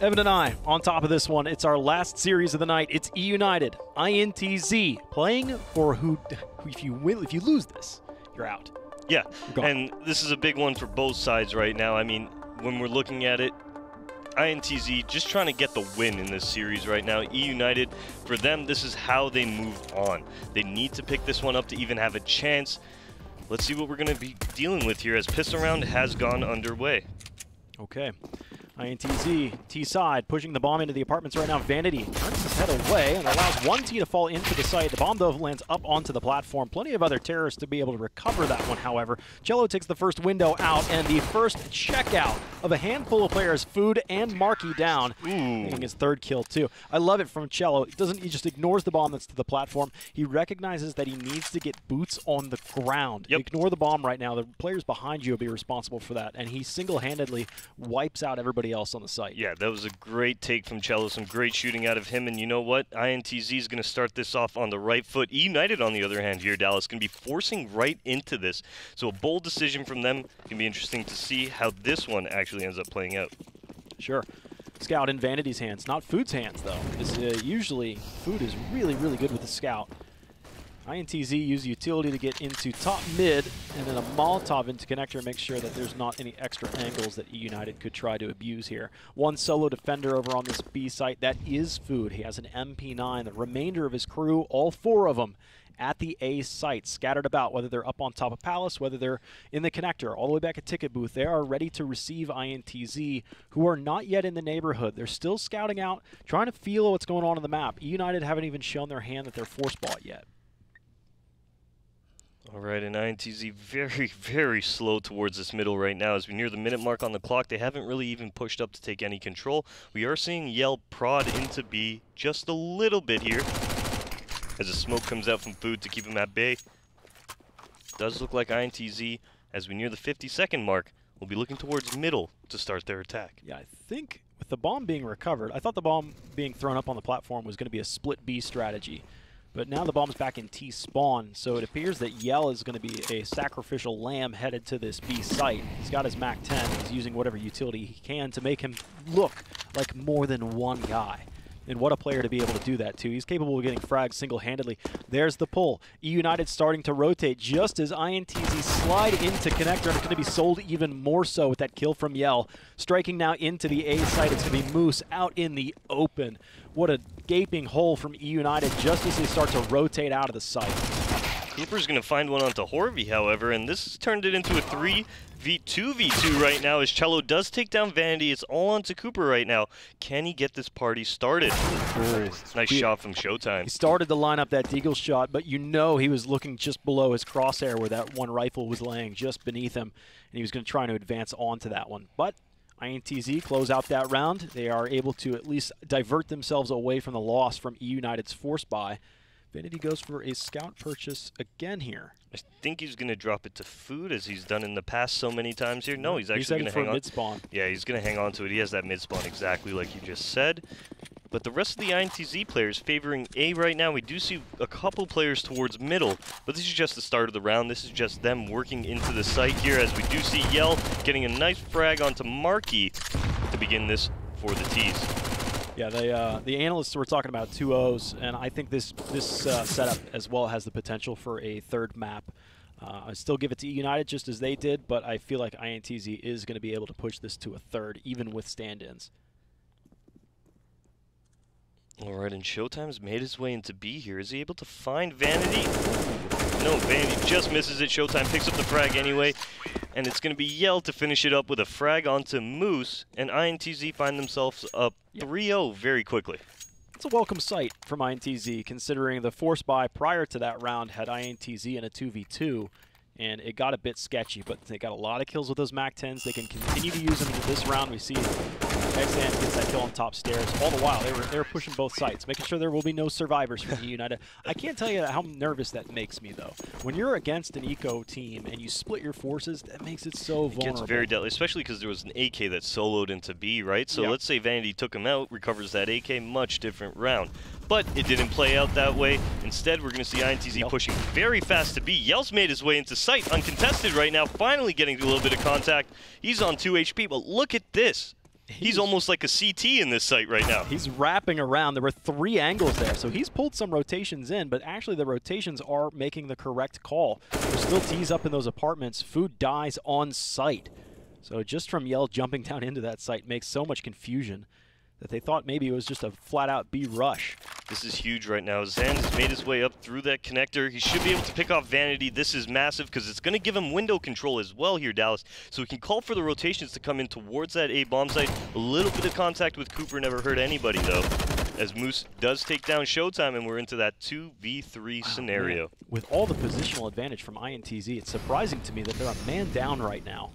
Evan and I on top of this one. It's our last series of the night. It's eUnited, INTZ, playing for who if you lose this, you're out. Yeah, and this is a big one for both sides right now. I mean, when we're looking at it, INTZ just trying to get the win in this series right now. eUnited, for them, this is how they move on. They need to pick this one up to even have a chance. Let's see what we're going to be dealing with here as pistol round has gone underway. Okay. INTZ, T side, pushing the bomb into the apartments right now. Vanity turns his head away and allows one T to fall into the site. The bomb, though, lands up onto the platform. Plenty of other terrorists to be able to recover that one, however. Cello takes the first window out, and the first checkout of a handful of players, Food and Marky down, making his third kill, too. I love it from Cello. He just ignores the bomb that's to the platform. He recognizes that he needs to get boots on the ground. Yep. Ignore the bomb right now. The players behind you will be responsible for that, and he single-handedly wipes out everybody else on the site. Yeah, that was a great take from Cello, some great shooting out of him, and you know what? INTZ is going to start this off on the right foot. eUnited, on the other hand here, Dallas, going to be forcing right into this. So a bold decision from them. Can be interesting to see how this one actually ends up playing out. Sure. Scout in Vanity's hands, not Food's hands, though. Usually, Food is really, really good with the Scout. INTZ use utility to get into top mid, and then a Molotov into connector, make sure that there's not any extra angles that eUnited could try to abuse here. One solo defender over on this B site, that is Food. He has an MP9. The remainder of his crew, all four of them, at the A site, scattered about, whether they're up on top of Palace, whether they're in the connector, all the way back at Ticket Booth. They are ready to receive INTZ, who are not yet in the neighborhood. They're still scouting out, trying to feel what's going on the map. eUnited haven't even shown their hand that they're force bought yet. All right, and INTZ very, very slow towards this middle right now. As we near the minute mark on the clock, they haven't really even pushed up to take any control. We are seeing Yell prod into B just a little bit here as the smoke comes out from Food to keep him at bay. Does look like INTZ, as we near the 50-second mark, will be looking towards middle to start their attack. Yeah, I think with the bomb being recovered, I thought the bomb being thrown up on the platform was going to be a split B strategy. But now the bomb's back in T spawn, so it appears that Yell is going to be a sacrificial lamb headed to this B site. He's got his MAC-10. He's using whatever utility he can to make him look like more than one guy. And what a player to be able to do that, too. He's capable of getting frags single-handedly. There's the pull. eUnited starting to rotate just as INTZ slide into connector, and it's going to be sold even more so with that kill from Yell. Striking now into the A site, it's going to be Moose out in the open. What a gaping hole from eUnited just as they start to rotate out of the site. Cooper's going to find one onto Horvey, however, and this has turned it into a 3v2v2 right now as Cello does take down Vanity. It's all onto Cooper right now. Can he get this party started? Nice shot from Showtime. He started to line up that Deagle shot, but you know he was looking just below his crosshair where that one rifle was laying just beneath him, and he was going to try to advance onto that one. But INTZ close out that round. They are able to at least divert themselves away from the loss from eUnited's force buy. Vanity goes for a scout purchase again here. I think he's going to drop it to Food as he's done in the past so many times here. No, he's actually going to hang on. Mid-spawn. Yeah, he's going to hang on to it. He has that mid-spawn exactly like you just said. But the rest of the INTZ players favoring A right now. We do see a couple players towards middle, but this is just the start of the round. This is just them working into the site here as we do see Yell getting a nice frag onto Marky to begin this for the T's. Yeah, the analysts were talking about 2-0s, and I think this setup as well has the potential for a third map. I still give it to eUnited just as they did, but I feel like INTZ is going to be able to push this to a third, even with stand-ins. All right, and Showtime's made his way into B here. Is he able to find Vanity? No, Vanity just misses it. Showtime picks up the frag anyway, and it's going to be Yell to finish it up with a frag onto Moose, and INTZ find themselves up 3-0 very quickly. It's a welcome sight from INTZ, considering the force buy prior to that round had INTZ in a 2v2, and it got a bit sketchy, but they got a lot of kills with those MAC-10s. They can continue to use them into this round. We see Exant gets that kill on top stairs. All the while, they were pushing both sites, making sure there will be no survivors from eUnited. I can't tell you how nervous that makes me, though. When you're against an eco team and you split your forces, that makes it so vulnerable. It gets very deadly, especially because there was an AK that soloed into B, right? So let's say Vanity took him out, recovers that AK, much different round. But it didn't play out that way. Instead, we're going to see INTZ pushing very fast to B. Yell's made his way into sight, uncontested right now, finally getting a little bit of contact. He's on 2 HP, but look at this. He's almost like a CT in this site right now. He's wrapping around. There were 3 angles there, so he's pulled some rotations in, but actually the rotations are making the correct call. There's still T's up in those apartments. Food dies on site. So just from Yell jumping down into that site makes so much confusion that they thought maybe it was just a flat-out B rush. This is huge right now. Zan has made his way up through that connector. He should be able to pick off Vanity. This is massive because it's going to give him window control as well here, Dallas. So he can call for the rotations to come in towards that A bomb site. A little bit of contact with Cooper never hurt anybody, though, as Moose does take down Showtime, and we're into that 2v3 scenario. Man. With all the positional advantage from INTZ, it's surprising to me that they're a man down right now.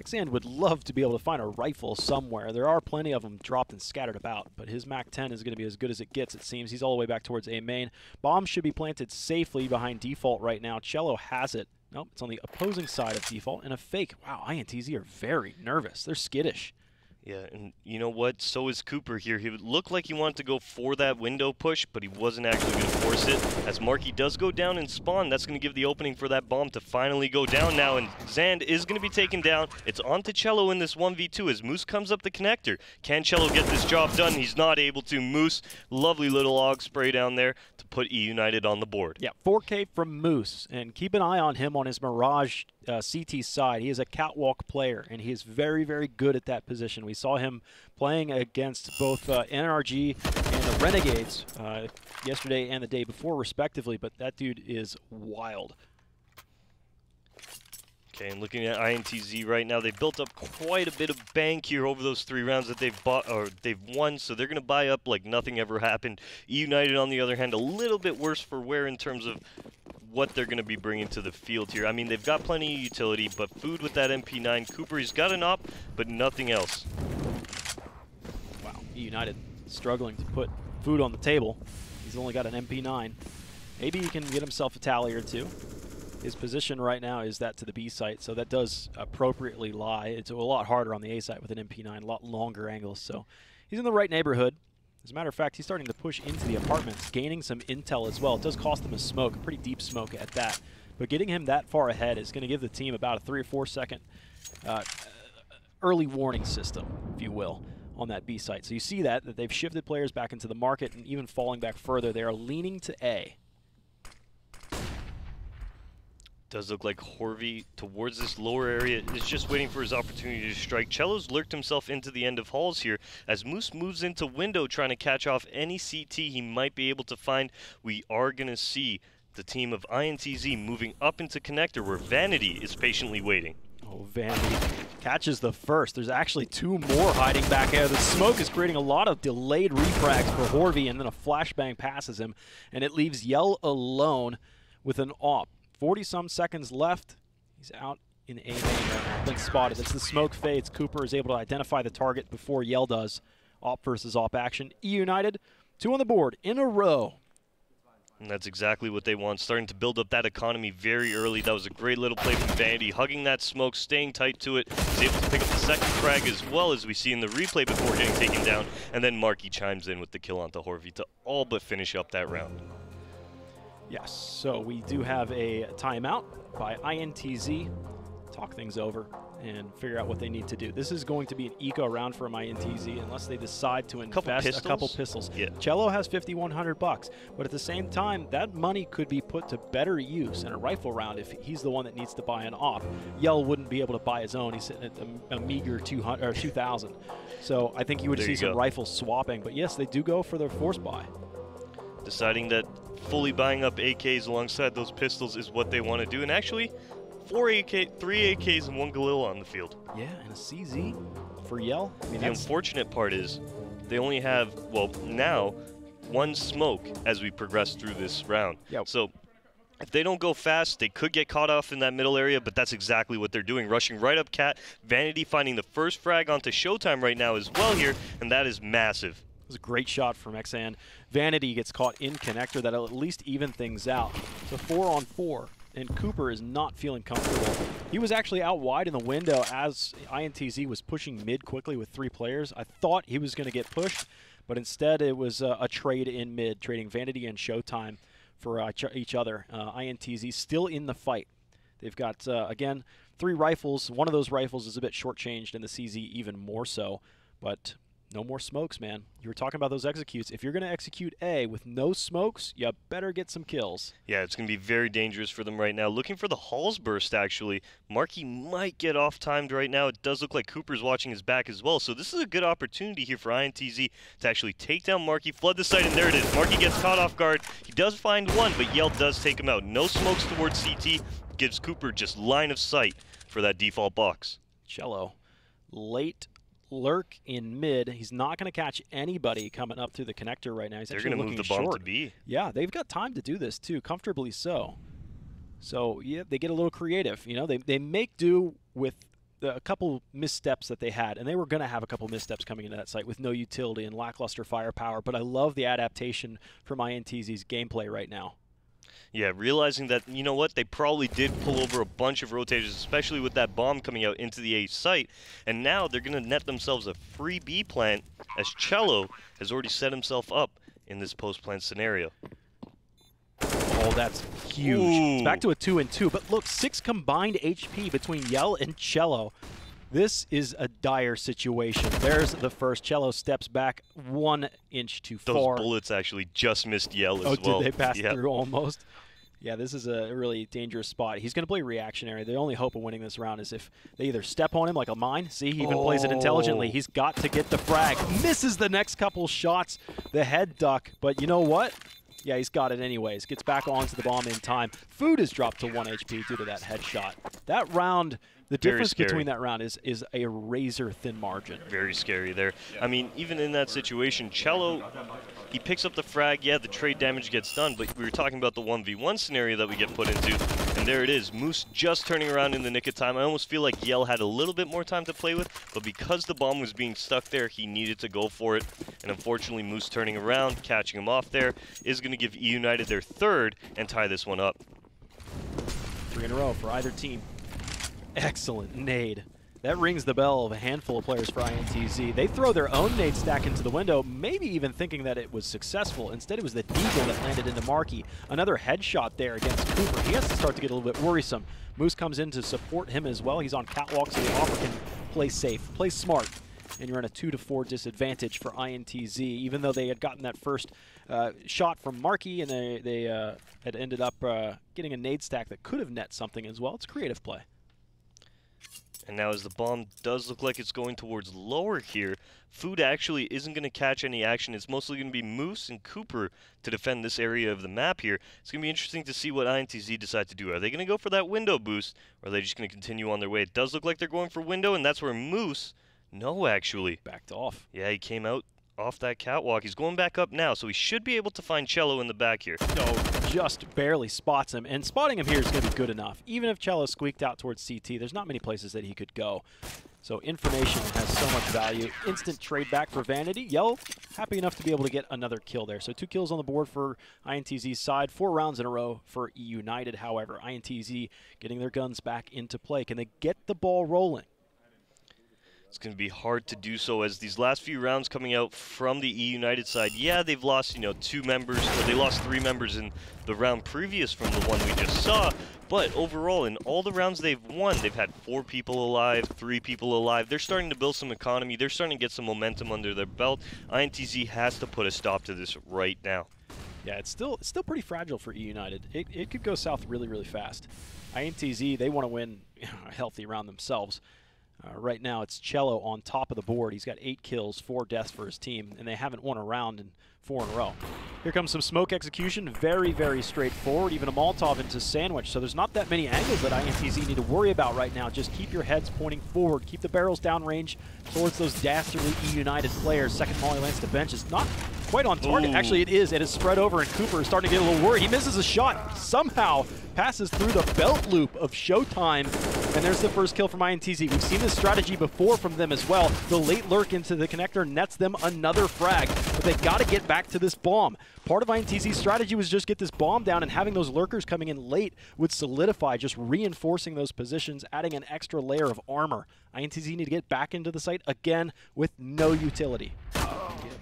Xand would love to be able to find a rifle somewhere. There are plenty of them dropped and scattered about, but his MAC-10 is going to be as good as it gets, it seems. He's all the way back towards A main. Bomb should be planted safely behind default right now. Cello has it. Nope, it's on the opposing side of default, and a fake. Wow, INTZ are very nervous. They're skittish. Yeah, and you know what? So is Cooper here. He would look like he wanted to go for that window push, but he wasn't actually going to force it. As Marky does go down and spawn, that's going to give the opening for that bomb to finally go down now, and Zand is going to be taken down. It's on to Cello in this 1v2 as Moose comes up the connector. Can Cello get this job done? He's not able to. Moose, lovely little AUG spray down there to put eUnited on the board. Yeah, 4K from Moose, and keep an eye on him on his Mirage CT side. He is a catwalk player, and he is very, very good at that position. We saw him playing against both NRG and the Renegades yesterday and the day before, respectively, but that dude is wild. Okay, and looking at INTZ right now, they built up quite a bit of bank here over those 3 rounds that they've won, so they're going to buy up like nothing ever happened. eUnited, on the other hand, a little bit worse for wear in terms of what they're going to be bringing to the field here. I mean, they've got plenty of utility, but Food with that MP9. Cooper, he's got an op, but nothing else. Wow, eUnited struggling to put Food on the table. He's only got an MP9. Maybe he can get himself a tally or 2. His position right now is that to the B site, so that does appropriately lie. It's a lot harder on the A site with an MP9, a lot longer angles, so he's in the right neighborhood. As a matter of fact, he's starting to push into the apartments, gaining some intel as well. It does cost him a smoke, a pretty deep smoke at that. But getting him that far ahead is going to give the team about a 3 or 4 second early warning system, if you will, on that B site. So you see that they've shifted players back into the market, and even falling back further, they are leaning to A. Does look like Horvey towards this lower area is just waiting for his opportunity to strike. Cello's lurked himself into the end of halls here as Moose moves into window trying to catch off any CT he might be able to find. We are going to see the team of INTZ moving up into connector where Vanity is patiently waiting. Oh, Vanity catches the first. There's actually 2 more hiding back there. The smoke is creating a lot of delayed refrags for Horvey, and then a flashbang passes him, and it leaves Yell alone with an AWP. 40-some seconds left. He's out in A main right now. Been spotted. As the smoke fades, Cooper is able to identify the target before Yell does. AWP versus AWP action. eUnited, 2 on the board in a row. And that's exactly what they want, starting to build up that economy very early. That was a great little play from Vanity, hugging that smoke, staying tight to it. He's able to pick up the second frag as well, as we see in the replay before getting taken down. And then Marky chimes in with the kill onto Horvey to all but finish up that round. Yes, so we do have a timeout by INTZ. Talk things over and figure out what they need to do. This is going to be an eco round from INTZ unless they decide to invest a couple pistols. Yeah. Cello has $5,100, but at the same time, that money could be put to better use in a rifle round if he's the one that needs to buy an AWP. Yell wouldn't be able to buy his own. He's sitting at a meager 200 or 2,000. So I think you would see some rifle swapping. But yes, they do go for their force buy. Deciding that fully buying up AKs alongside those pistols is what they want to do, and actually 3 AKs and 1 Galil on the field. Yeah, and a CZ for Yell. I mean, the unfortunate part is they only have, well, now 1 smoke as we progress through this round. Yep. So if they don't go fast, they could get caught off in that middle area, but that's exactly what they're doing, rushing right up Cat. Vanity finding the first frag onto Showtime right now as well here, and that is massive. It was a great shot from Xand. Vanity gets caught in connector. That'll at least even things out. So 4 on 4, and Cooper is not feeling comfortable. He was actually out wide in the window as INTZ was pushing mid quickly with 3 players. I thought he was going to get pushed, but instead it was a trade in mid, trading Vanity and Showtime for each other. INTZ still in the fight. They've got, again, 3 rifles. One of those rifles is a bit shortchanged, and the CZ even more so. But no more smokes, man. You were talking about those executes. If you're going to execute A with no smokes, you better get some kills. Yeah, it's going to be very dangerous for them right now. Looking for the Halls burst, actually. Marky might get off-timed right now. It does look like Cooper's watching his back as well. So this is a good opportunity here for INTZ to actually take down Marky, flood the site, and there it is. Marky gets caught off guard. He does find one, but Yell does take him out. No smokes towards CT. Gives Cooper just line of sight for that default box. Cello, late lurk in mid. He's not going to catch anybody coming up through the connector right now. He's They're going to move the bomb to B. Yeah, they've got time to do this too, comfortably so. So yeah, they get a little creative. You know, they make do with a couple missteps that they had, and they were going to have a couple missteps coming into that site with no utility and lackluster firepower. But I love the adaptation from INTZ's gameplay right now. Yeah, realizing that, you know what, they probably did pull over a bunch of rotators, especially with that bomb coming out into the A site, and now they're going to net themselves a free B plant, as Cello has already set himself up in this post-plant scenario. Oh, that's huge. Ooh. It's back to a 2-2, but look, 6 combined HP between Yell and Cello. This is a dire situation. There's the first. Cello steps back 1 inch too far. Those bullets actually just missed Yell as well. Oh, did they pass through almost? Yeah, this is a really dangerous spot. He's going to play reactionary. The only hope of winning this round is if they either step on him like a mine. See, he even plays it intelligently. He's got to get the frag. Misses the next couple shots. The head duck. But you know what? Yeah, he's got it anyways. Gets back onto the bomb in time. Food is dropped to 1 HP due to that headshot. That round, the difference between that round is a razor-thin margin. Very scary there. I mean, even in that situation, Cello, he picks up the frag. Yeah, the trade damage gets done, but we were talking about the 1v1 scenario that we get put into, and there it is. Moose just turning around in the nick of time. I almost feel like Yell had a little bit more time to play with, but because the bomb was being stuck there, he needed to go for it. And unfortunately, Moose turning around, catching him off there, is going to give eUnited their third and tie this one up. 3 in a row for either team. Excellent nade. That rings the bell of a handful of players for INTZ. They throw their own nade stack into the window, maybe even thinking that it was successful. Instead, it was the Deagle that landed into Marky. Another headshot there against Cooper. He has to start to get a little bit worrisome. Moose comes in to support him as well. He's on catwalk, so the offer can play safe, play smart. And you're in a 2-4 disadvantage for INTZ, even though they had gotten that first shot from Marky, and they had ended up getting a nade stack that could have net something as well. It's creative play. And now as the bomb does look like it's going towards lower here, Food actually isn't going to catch any action. It's mostly going to be Moose and Cooper to defend this area of the map here. It's going to be interesting to see what INTZ decide to do. Are they going to go for that window boost, or are they just going to continue on their way? It does look like they're going for window, and that's where Moose, no actually. Backed off. Yeah, he came out off that catwalk. He's going back up now, so he should be able to find Cello in the back here. No, just barely spots him, and spotting him here is going to be good enough. Even if Cello squeaked out towards CT, there's not many places that he could go. So information has so much value. Instant trade back for Vanity. Yell, happy enough to be able to get another kill there. So 2 kills on the board for INTZ's side. 4 rounds in a row for eUnited. However, INTZ getting their guns back into play. Can they get the ball rolling? It's going to be hard to do so as these last few rounds coming out from the eUnited side. Yeah, they've lost, 2 members, or they lost 3 members in the round previous from the one we just saw. But overall, in all the rounds they've won, they've had 4 people alive, 3 people alive. They're starting to build some economy. They're starting to get some momentum under their belt. INTZ has to put a stop to this right now. Yeah, it's still pretty fragile for eUnited. It could go south really, really fast. INTZ, they want to win a healthy round themselves. Right now, it's Cello on top of the board. He's got 8 kills, 4 deaths for his team, and they haven't won a round in 4 in a row. Here comes some smoke execution. Very, very straightforward. Even a Molotov into Sandwich. So there's not that many angles that INTZ need to worry about right now. Just keep your heads pointing forward. Keep the barrels downrange towards those dastardly eUnited players. Second Molly lands to bench. Is not quite on target. Ooh. Actually, it is. It is spread over, and Cooper is starting to get a little worried. He misses a shot. Somehow passes through the belt loop of Showtime. And there's the first kill from INTZ. We've seen this strategy before from them as well. The late lurk into the connector nets them another frag, but they got to get back to this bomb. Part of INTZ's strategy was just get this bomb down, and having those lurkers coming in late would solidify, just reinforcing those positions, adding an extra layer of armor. INTZ need to get back into the site again with no utility.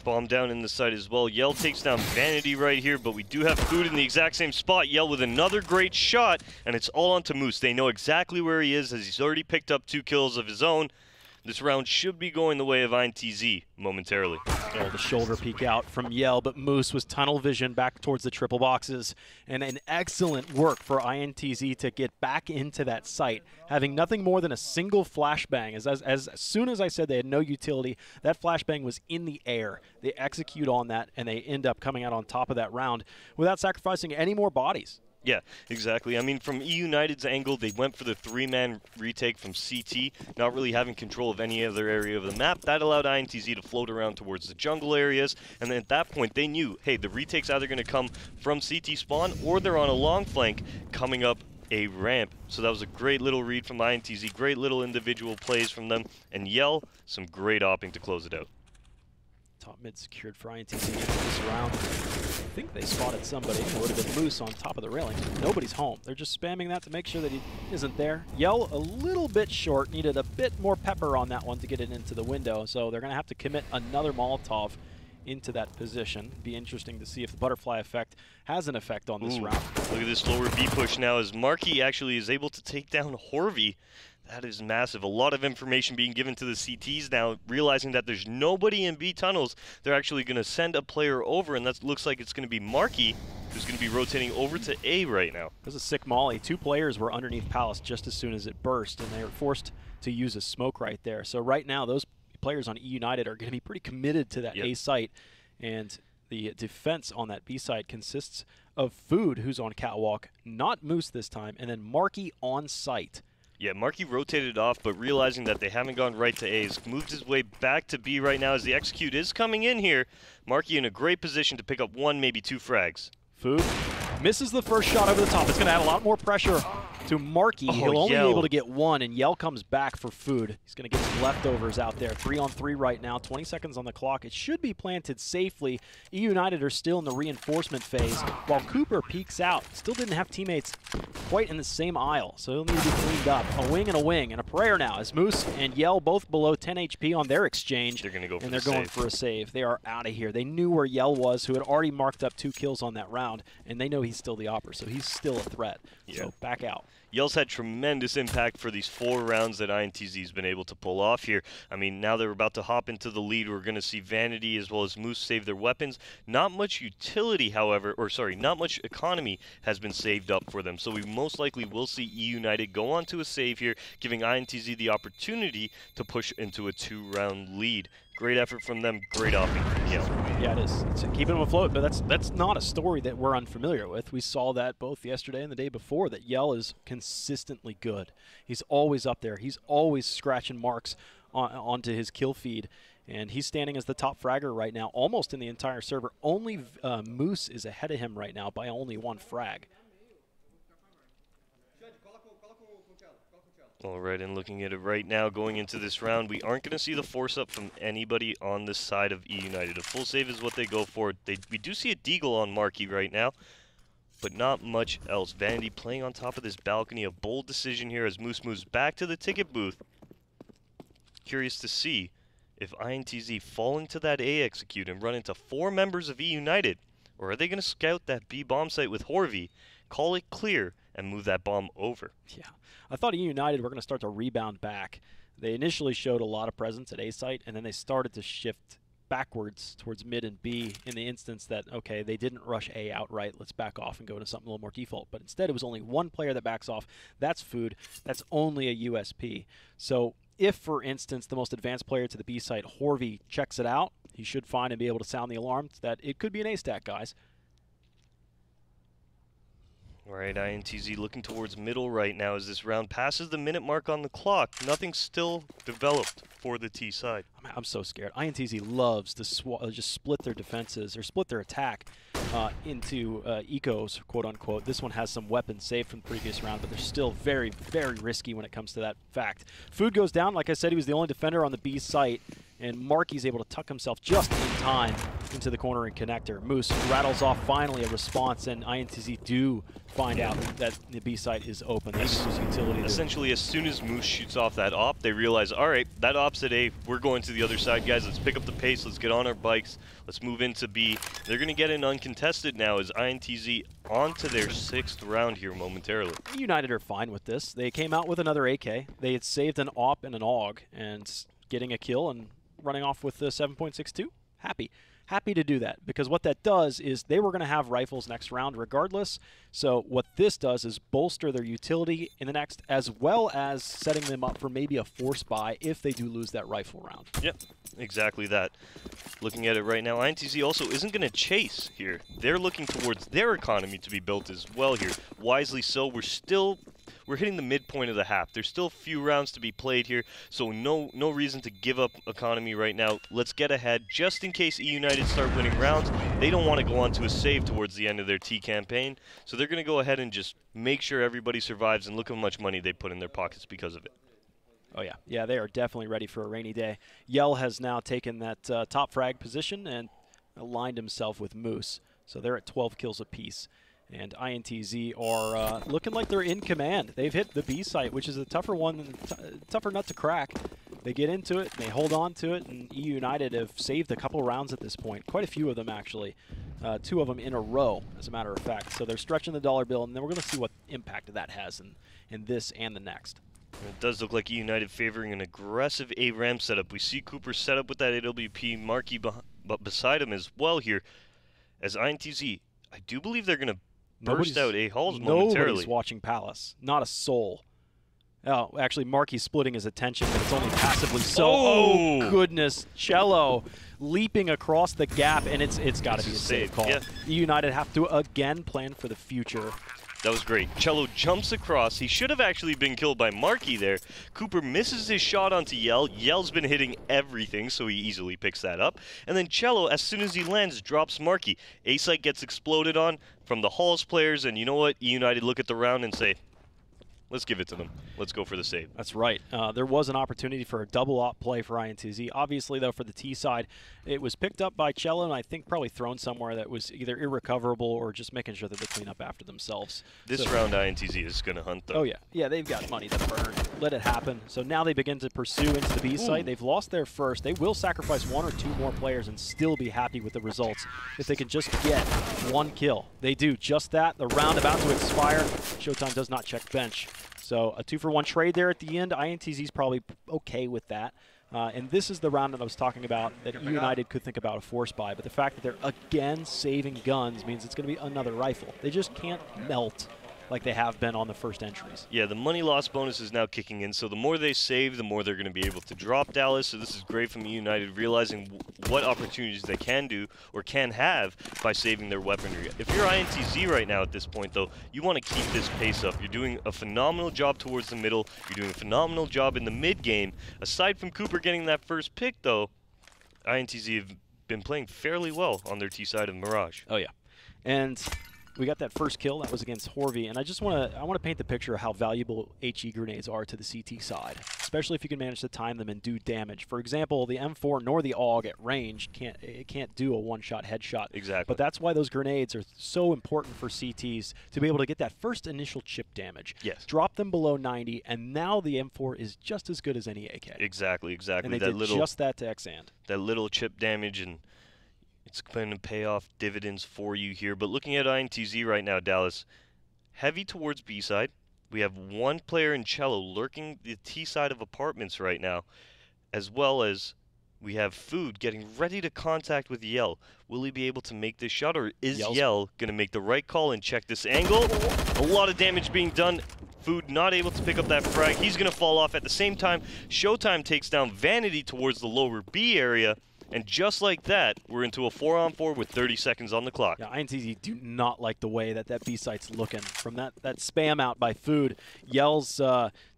Bomb down in the site as well. Yell takes down Vanity right here, but we do have Food in the exact same spot. Yell with another great shot, and it's all onto Moose. They know exactly where he is, as he's already picked up 2 kills of his own. This round should be going the way of INTZ momentarily. Oh, the shoulder peek out from Yell, but Moose was tunnel vision back towards the triple boxes. And an excellent work for INTZ to get back into that site, having nothing more than a single flashbang. As soon as I said they had no utility, that flashbang was in the air. They execute on that, and they end up coming out on top of that round without sacrificing any more bodies. Yeah, exactly. I mean, from eUnited's angle, they went for the 3-man retake from CT, not really having control of any other area of the map. That allowed INTZ to float around towards the jungle areas, and then at that point, they knew, hey, the retake's either going to come from CT spawn, or they're on a long flank coming up a ramp. So that was a great little read from INTZ, great little individual plays from them, and Yell, some great opping to close it out. Top mid secured for INTZ this round. I think they spotted somebody. It would have been Moose on top of the railing. Nobody's home. They're just spamming that to make sure that he isn't there. Yell a little bit short. Needed a bit more pepper on that one to get it into the window. So they're going to have to commit another Molotov into that position. Be interesting to see if the butterfly effect has an effect on this round. Look at this lower B push now as Marky actually is able to take down Horvey. That is massive. A lot of information being given to the CTs now, realizing that there's nobody in B tunnels. They're actually going to send a player over, and that looks like it's going to be Marky, who's going to be rotating over to A right now. This is a sick molly. 2 players were underneath Palace just as soon as it burst, and they were forced to use a smoke right there. So right now, those players on eUnited are going to be pretty committed to that A site, and the defense on that B site consists of Food, who's on catwalk, not Moose this time, and then Marky on site. Yeah, Marky rotated off, but realizing that they haven't gone right to A's, moved his way back to B right now as the execute is coming in here. Marky in a great position to pick up 1, maybe 2 frags. Food misses the first shot over the top. It's going to add a lot more pressure to Marky. He'll only be able to get 1, and Yell comes back for Food. He's going to get some leftovers out there. 3-on-3 right now, 20 seconds on the clock. It should be planted safely. eUnited are still in the reinforcement phase, while Cooper peeks out. Still didn't have teammates quite in the same aisle, so he'll need to be cleaned up. A wing and a prayer now as Moose and Yell both below 10 HP on their exchange. They're going to go for and they're going for a save. They are out of here. They knew where Yell was, who had already marked up 2 kills on that round, and they know he's still the opper, so he's still a threat. So back out. Yell's had tremendous impact for these 4 rounds that INTZ's been able to pull off here. I mean, now they're about to hop into the lead. We're going to see Vanity as well as Moose save their weapons. Not much utility, however, or sorry, not much economy has been saved up for them. So we most likely will see eUnited go on to a save here, giving INTZ the opportunity to push into a 2-round lead. Great effort from them, great offing from Yell. Yeah, it is. It's keeping them afloat, but that's not a story that we're unfamiliar with. We saw that both yesterday and the day before, that Yell is consistently good. He's always up there. He's always scratching marks onto his kill feed, and he's standing as the top fragger right now, almost in the entire server. Only Moose is ahead of him right now by only 1 frag. All right, and looking at it right now, going into this round, we aren't going to see the force up from anybody on this side of eUnited. A full save is what they go for. We do see a deagle on Marky right now, but not much else. Vanity playing on top of this balcony. A bold decision here as Moose moves back to the ticket booth. Curious to see if INTZ fall into that A execute and run into 4 members of eUnited, or are they going to scout that B bomb site with Horvey, call it clear, and move that bomb over? Yeah. I thought eUnited were going to start to rebound back. They initially showed a lot of presence at A site, and then they started to shift backwards towards mid and B in the instance that, okay, they didn't rush A outright. Let's back off and go into something a little more default. But instead, it was only 1 player that backs off. That's Food. That's only a USP. So if, for instance, the most advanced player to the B site, Horvey, checks it out, he should find and be able to sound the alarm that it could be an A stack, guys. All right, INTZ looking towards middle right now as this round passes the minute mark on the clock. Nothing's still developed for the T side. I'm so scared. INTZ loves to just split their defenses or split their attack into ecos, quote unquote. This one has some weapons saved from the previous round, but they're still very, very risky when it comes to that fact. Food goes down. Like I said, he was the only defender on the B site, and Marky's able to tuck himself just in time into the corner and connector. Moose rattles off finally a response, and INTZ do find out that the B site is open. They use utility. Essentially, as soon as Moose shoots off that op, they realize, all right, that op's at A, we're going to the other side, guys. Let's pick up the pace. Let's get on our bikes. Let's move into B. They're going to get in uncontested now as INTZ on to their 6th round here momentarily. United are fine with this. They came out with another AK. They had saved an AWP and an AUG, and getting a kill and running off with the 7.62. Happy to do that, because what that does is they were going to have rifles next round regardless. So what this does is bolster their utility in the next, as well as setting them up for maybe a force buy if they do lose that rifle round. Yep, exactly that. Looking at it right now, INTZ also isn't going to chase here. They're looking towards their economy to be built as well here. Wisely so. We're hitting the midpoint of the half. There's still a few rounds to be played here, so no reason to give up economy right now. Let's get ahead just in case eUnited start winning rounds. They don't want to go on to a save towards the end of their T campaign, so they're going to go ahead and just make sure everybody survives, and look how much money they put in their pockets because of it. Oh yeah, yeah, they are definitely ready for a rainy day. Yell has now taken that top frag position and aligned himself with Moose, so they're at 12 kills apiece. And INTZ are looking like they're in command. They've hit the B site, which is a tougher one, tougher nut to crack. They get into it, and they hold on to it, and eUnited have saved a couple rounds at this point. Quite a few of them, actually. 2 of them in a row, as a matter of fact. So they're stretching the dollar bill, and then we're going to see what impact that has in this and the next. It does look like eUnited favoring an aggressive A-Ram setup. We see Cooper set up with that AWP marquee beside him as well here. As INTZ, I do believe they're going to burst out A Halls momentarily. Nobody's watching Palace. Not a soul. Oh, actually, Marky's splitting his attention, but it's only passively so. Oh, goodness. Cello leaping across the gap, and it's got to be a save call. Yeah. eUnited have to, again, plan for the future. That was great. Cello jumps across. He should have actually been killed by Marky there. Cooper misses his shot onto Yell. Yell's been hitting everything, so he easily picks that up. And then Cello, as soon as he lands, drops Marky. A-Site gets exploded on from the Halls players, and you know what? eUnited look at the round and say, let's give it to them. Let's go for the save. That's right. There was an opportunity for a double-op play for INTZ. Obviously, though, for the T side, it was picked up by Cello, and I think probably thrown somewhere that was either irrecoverable or just making sure that they clean up after themselves. This round, INTZ is going to hunt, though. Oh, yeah. Yeah, they've got money to burn. Let it happen. So now they begin to pursue into the B site. They've lost their first. They will sacrifice 1 or 2 more players and still be happy with the results if they can just get 1 kill. They do just that. The round about to expire. Showtime does not check bench. So a 2-for-1 trade there at the end. INTZ's probably okay with that. And this is the round that I was talking about that eUnited could think about a force buy. But the fact that they're again saving guns means it's going to be another rifle. They just can't melt like they have been on the first entries. Yeah, the money loss bonus is now kicking in, so the more they save, the more they're going to be able to drop Dallas. So this is great from eUnited, realizing what opportunities they can do or can have by saving their weaponry. If you're INTZ right now at this point, though, you want to keep this pace up. You're doing a phenomenal job towards the middle. You're doing a phenomenal job in the mid-game. Aside from Cooper getting that first pick, though, INTZ have been playing fairly well on their T side of Mirage. Oh, yeah. And we got that first kill. That was against Horvey, and I want to paint the picture of how valuable HE grenades are to the CT side, especially if you can manage to time them and do damage. For example, the M4 nor the AUG at range can't do a one-shot headshot. Exactly. But that's why those grenades are so important for CTs, to be able to get that first initial chip damage. Yes. Drop them below 90, and now the M4 is just as good as any AK. Exactly. And they did just that to Xand. That little chip damage, and it's going to pay off dividends for you here. But looking at INTZ right now, Dallas, heavy towards B side. We have 1 player in Cello lurking the T side of apartments right now, as well as we have Food getting ready to contact with Yell. Will he be able to make this shot, or is Yell going to make the right call and check this angle? A lot of damage being done. Food not able to pick up that frag. He's going to fall off at the same time. Showtime takes down Vanity towards the lower B area. And just like that, we're into a 4-on-4 with 30 seconds on the clock. Yeah, INTZ do not like the way that B site's looking. From that spam out by Food, Yell's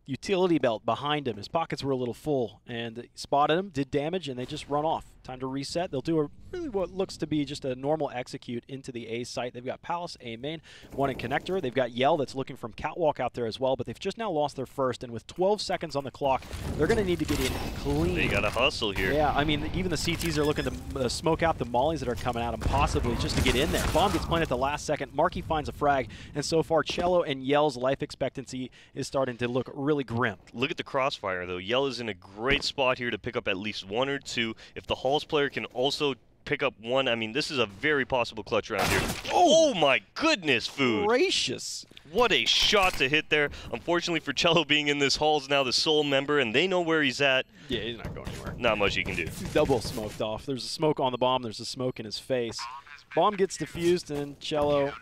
utility belt behind him. His pockets were a little full, and spotted him, did damage, and they just run off. Time to reset. They'll do really what looks to be just a normal execute into the A site. They've got Palace, A main, 1 in connector. They've got Yell that's looking from Catwalk out there as well, but they've just now lost their first, and with 12 seconds on the clock, they're going to need to get in clean. They got to hustle here. Yeah, I mean, even the CTs are looking to smoke out the mollies that are coming at them, possibly just to get in there. Bomb gets planted at the last second. Marky finds a frag, and so far, Cello and Yell's life expectancy is starting to look really grim. Look at the crossfire, though. Yell is in a great spot here to pick up at least 1 or 2. If the Halls player can also pick up one. I mean, this is a very possible clutch round here. Oh my goodness, Food. Gracious. What a shot to hit there. Unfortunately for Cello being in this hall is now the sole member, and they know where he's at. Yeah, he's not going anywhere. Not much he can do. Double smoked off. There's a smoke on the bomb. There's a smoke in his face. Bomb gets defused, and Cello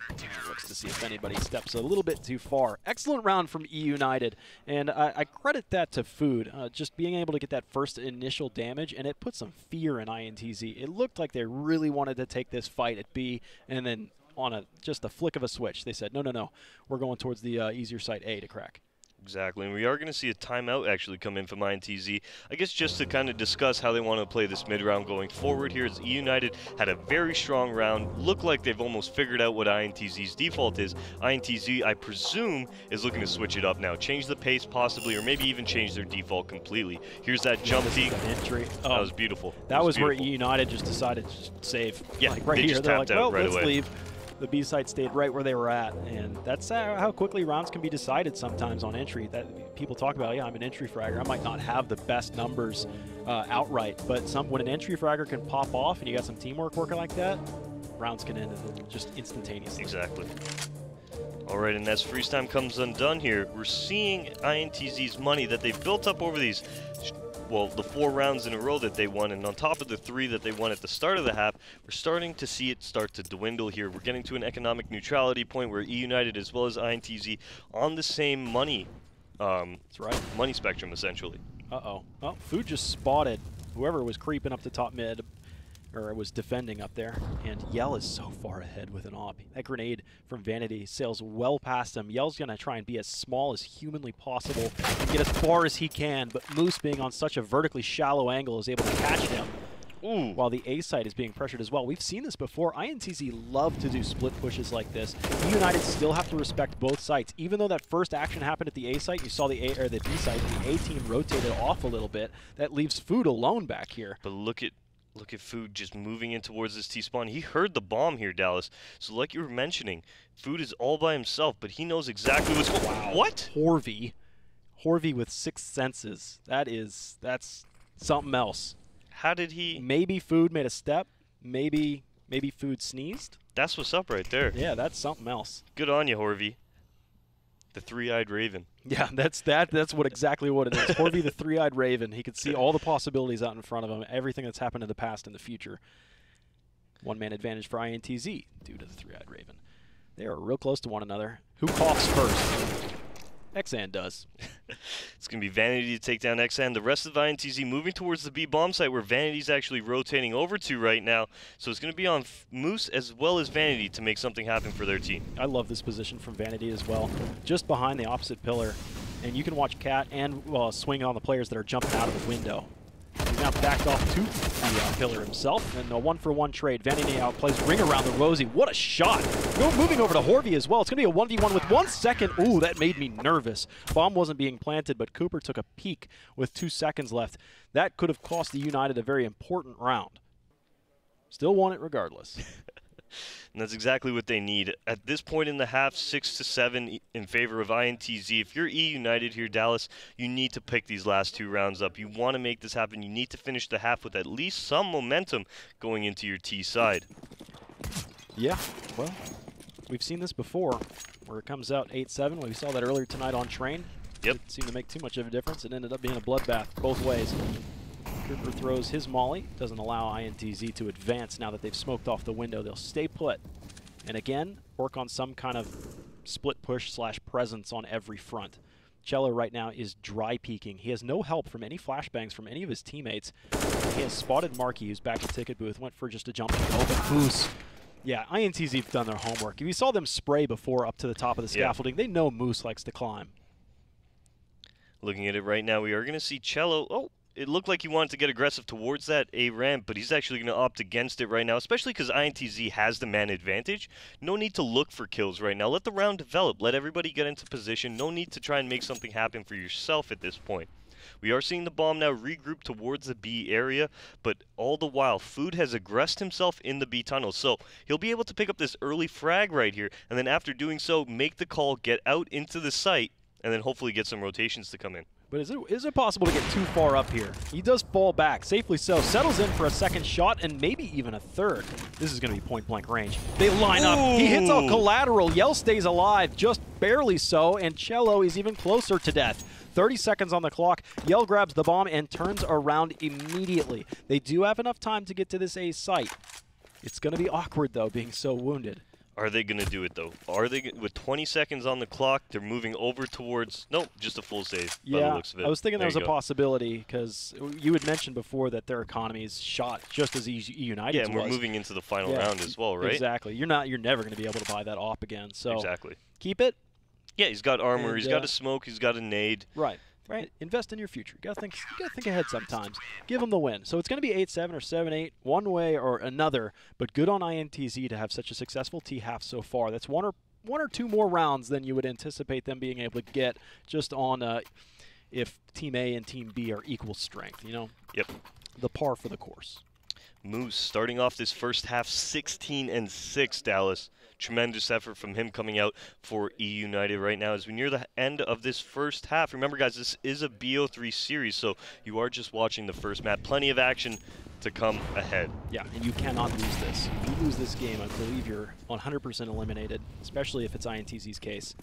looks to see if anybody steps a little bit too far. Excellent round from eUnited, and I credit that to Food, just being able to get that first initial damage, and it put some fear in INTZ. It looked like they really wanted to take this fight at B, and then on just a flick of a switch, they said, no, we're going towards the easier site A to crack. Exactly, and we are going to see a timeout actually come in from INTZ. I guess just to kind of discuss how they want to play this mid-round going forward here, as eUnited had a very strong round. Looked like they've almost figured out what INTZ's default is. INTZ, I presume, is looking to switch it up now. Change the pace possibly, or maybe even change their default completely. Here's that jump peek. Entry. Oh, that was beautiful. That was where eUnited just decided to just save. Yeah, like right they here. just They're tapped like, out well, right let's away. leave. The B site stayed right where they were at, and that's how quickly rounds can be decided sometimes on entry. That people talk about, yeah, I'm an entry fragger. I might not have the best numbers outright, but when an entry fragger can pop off and you got some teamwork working like that, rounds can end just instantaneously. Exactly. All right, and as freeze time comes undone here, we're seeing INTZ's money that they've built up over these, well, the 4 rounds in a row that they won, and on top of the 3 that they won at the start of the half, we're starting to see it start to dwindle here. We're getting to an economic neutrality point where eUnited as well as INTZ on the same money, That's right. money spectrum essentially. Uh-oh. Oh, Food just spotted whoever was creeping up the top mid, or was defending up there, and Yell is so far ahead with an op. That grenade from Vanity sails well past him. Yell's going to try and be as small as humanly possible and get as far as he can, but Moose, being on such a vertically shallow angle, is able to catch him. Ooh. While the A site is being pressured as well. We've seen this before. INTZ love to do split pushes like this. eUnited still have to respect both sites. Even though that first action happened at the A site, you saw the B site, the A team rotated off a little bit. That leaves Food alone back here. But look at Food just moving in towards this T-spawn. He heard the bomb here, Dallas. So like you were mentioning, Food is all by himself, but he knows exactly what's going on. What? Horvey with 6 senses. That's something else. How did he? Maybe Food made a step. Maybe Food sneezed. That's what's up right there. Yeah, that's something else. Good on you, Horvey. The 3-eyed raven. Yeah, that's exactly what it is. Horvey the 3-eyed raven. He could see all the possibilities out in front of him, everything that's happened in the past and the future. One-man advantage for INTZ due to the 3-eyed raven. They are real close to one another. Who coughs first? Xan does. It's going to be Vanity to take down Xan. The rest of INTZ moving towards the B bomb site where Vanity's actually rotating over to right now. So it's going to be on Moose as well as Vanity to make something happen for their team. I love this position from Vanity as well. Just behind the opposite pillar. And you can watch Cat and swing on the players that are jumping out of the window. He's now backed off to the pillar himself, and a 1-for-1 trade. Vanity outplays Ring around the Rosie. What a shot! Moving over to Horvey as well. It's going to be a 1v1 with 1 second. Ooh, that made me nervous. Bomb wasn't being planted, but Cooper took a peek with 2 seconds left. That could have cost the United a very important round. Still won it regardless. And that's exactly what they need. At this point in the half, 6-7 in favor of INTZ. If you're eUnited here, Dallas, you need to pick these last 2 rounds up. You want to make this happen. You need to finish the half with at least some momentum going into your T side. Yeah, well, we've seen this before, where it comes out 8-7. We saw that earlier tonight on Train. Yep. Didn't seem to make too much of a difference. It ended up being a bloodbath both ways. Cooper throws his molly, doesn't allow INTZ to advance now that they've smoked off the window. They'll stay put. And again, work on some kind of split push / presence on every front. Cello right now is dry peeking. He has no help from any flashbangs from any of his teammates. He has spotted Markey, who's back at ticket booth, went for just a jump. Oh, but Moose. Yeah, INTZ have done their homework. If you saw them spray before up to the top of the scaffolding, they know Moose likes to climb. Looking at it right now, we are going to see Cello. Oh, it looked like he wanted to get aggressive towards that A ramp, but he's actually going to opt against it right now, especially because INTZ has the man advantage. No need to look for kills right now. Let the round develop. Let everybody get into position. No need to try and make something happen for yourself at this point. We are seeing the bomb now regroup towards the B area, but all the while, Food has aggressed himself in the B tunnel. So he'll be able to pick up this early frag right here, and then after doing so, make the call, get out into the site, and then hopefully get some rotations to come in. But is it possible to get too far up here? He does fall back, safely so. Settles in for a second shot and maybe even a third. This is going to be point-blank range. They line up. He hits a collateral. Yell stays alive, just barely so, and Cello is even closer to death. 30 seconds on the clock. Yell grabs the bomb and turns around immediately. They do have enough time to get to this A site. It's going to be awkward, though, being so wounded. Are they going to do it, though? Are they, with 20 seconds on the clock, they're moving over towards, nope, just a full save by the looks of it. I was thinking there was a possibility, because you had mentioned before that their economy is shot just as eUnited Yeah, and we're moving into the final round as well, right? Exactly. You're never going to be able to buy that op again, so exactly. Keep it. Yeah, he's got armor, he's got a smoke, he's got a nade. Right. Right, invest in your future. You gotta think ahead sometimes. Give them the win. So it's gonna be 8-7 or 7-8, one way or another. But good on INTZ to have such a successful T-half so far. That's one or two more rounds than you would anticipate them being able to get just on if Team A and Team B are equal strength. You know. Yep. The par for the course. Moose starting off this first half 16-6, Dallas. Tremendous effort from him coming out for eUnited right now as we near the end of this first half. Remember, guys, this is a BO3 series, so you are just watching the first map. Plenty of action to come ahead. Yeah, and you cannot lose this. If you lose this game, I believe you're 100% eliminated, especially if it's INTZ's case.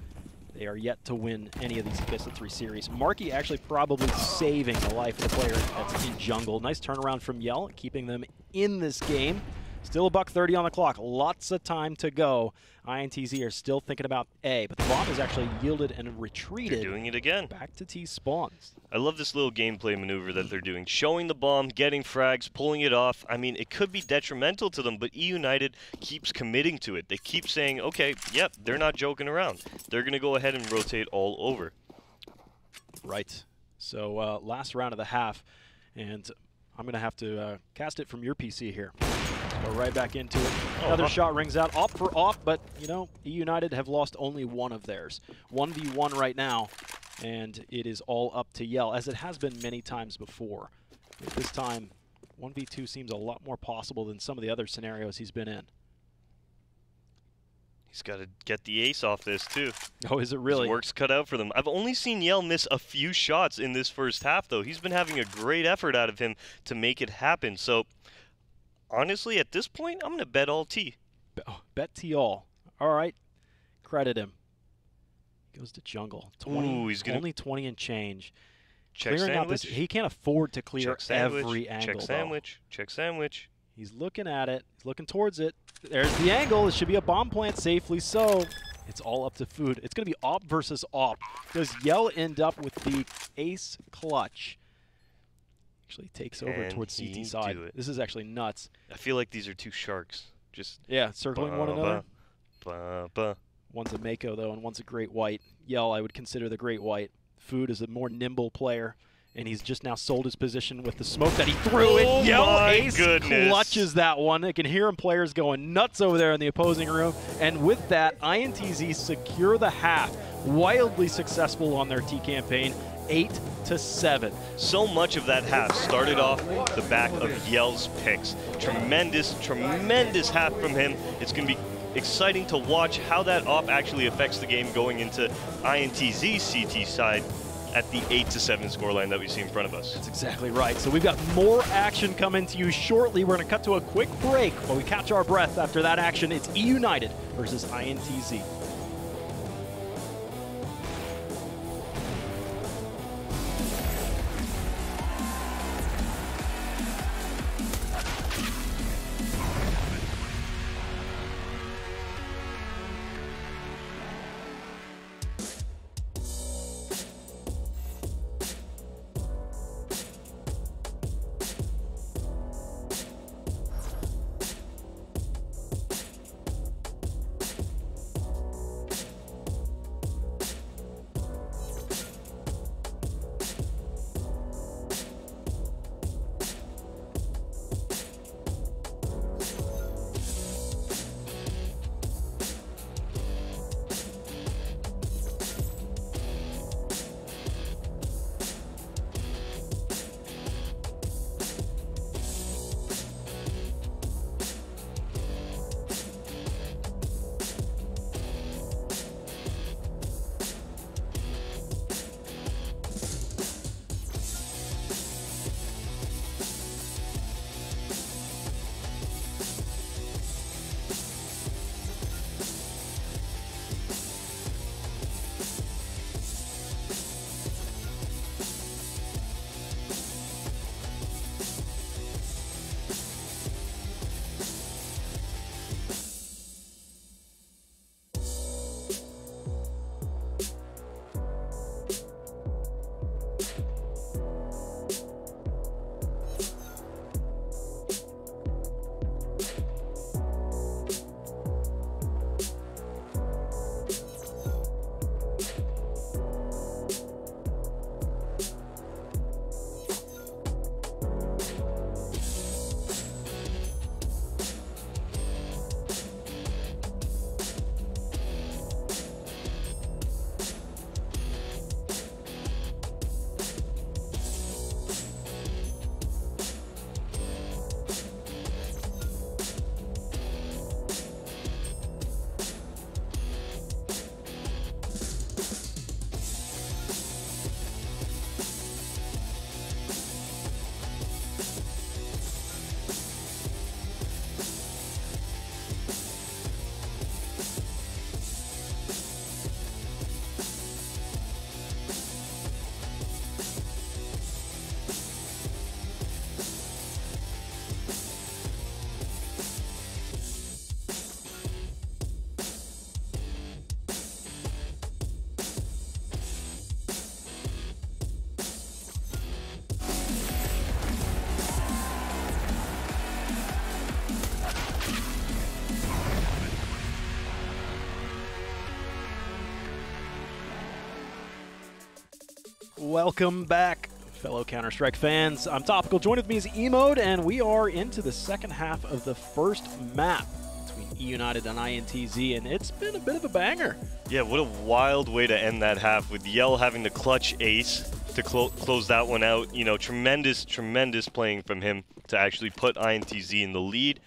They are yet to win any of these best-of-3 series. Markey actually probably saving the life of the player that's in jungle. Nice turnaround from Yell, keeping them in this game. Still $1:30 on the clock. Lots of time to go. INTZ are still thinking about A, but the bomb is actually yielded and retreated. They're doing it again. Back to T spawns. I love this little gameplay maneuver that they're doing. Showing the bomb, getting frags, pulling it off. I mean, it could be detrimental to them, but eUnited keeps committing to it. They keep saying, okay, yep, they're not joking around. They're going to go ahead and rotate all over. Right. So last round of the half, and I'm going to have to cast it from your PC here. Go right back into it. Another shot rings out. Op for op, but, you know, eUnited have lost only one of theirs. 1v1 right now, and it is all up to Yell, as it has been many times before. But this time, 1v2 seems a lot more possible than some of the other scenarios he's been in. He's got to get the ace off this, too. Oh, is it really? His work's cut out for them. I've only seen Yell miss a few shots in this first half, though. He's been having a great effort out of him to make it happen. So, honestly, at this point, I'm going to bet all T. Bet T all. All right. Credit him. Goes to jungle. 20, Ooh, he's only 20 and change. Check Clearing out this, he can't afford to clear every angle. Check sandwich. Check sandwich. He's looking at it. He's looking towards it. There's the angle. It should be a bomb plant safely so. It's all up to food. It's going to be op versus op. Does Yell end up with the ace clutch? Actually takes over towards CT side. This is actually nuts. I feel like these are two sharks. Just circling one another. One's a Mako, though, and one's a Great White. Yell, I would consider the Great White. Food is a more nimble player, and he's just now sold his position with the smoke that he threw in. Yell ace clutches that one. I can hear him players going nuts over there in the opposing room. And with that, INTZ secure the half. Wildly successful on their T campaign, 8-7. So much of that half started off the back of Yell's picks. Tremendous, tremendous half from him. It's going to be exciting to watch how that op actually affects the game going into INTZ's CT side at the 8-7 scoreline that we see in front of us. That's exactly right. So we've got more action coming to you shortly. We're going to cut to a quick break while we catch our breath after that action. It's eUnited versus INTZ. Welcome back, fellow Counter-Strike fans. I'm Topical. Joined with me is eMode, and we are into the second half of the first map between eUnited and INTZ, and it's been a bit of a banger. Yeah, what a wild way to end that half with Yell having the clutch ace to close that one out. You know, tremendous playing from him to actually put INTZ in the lead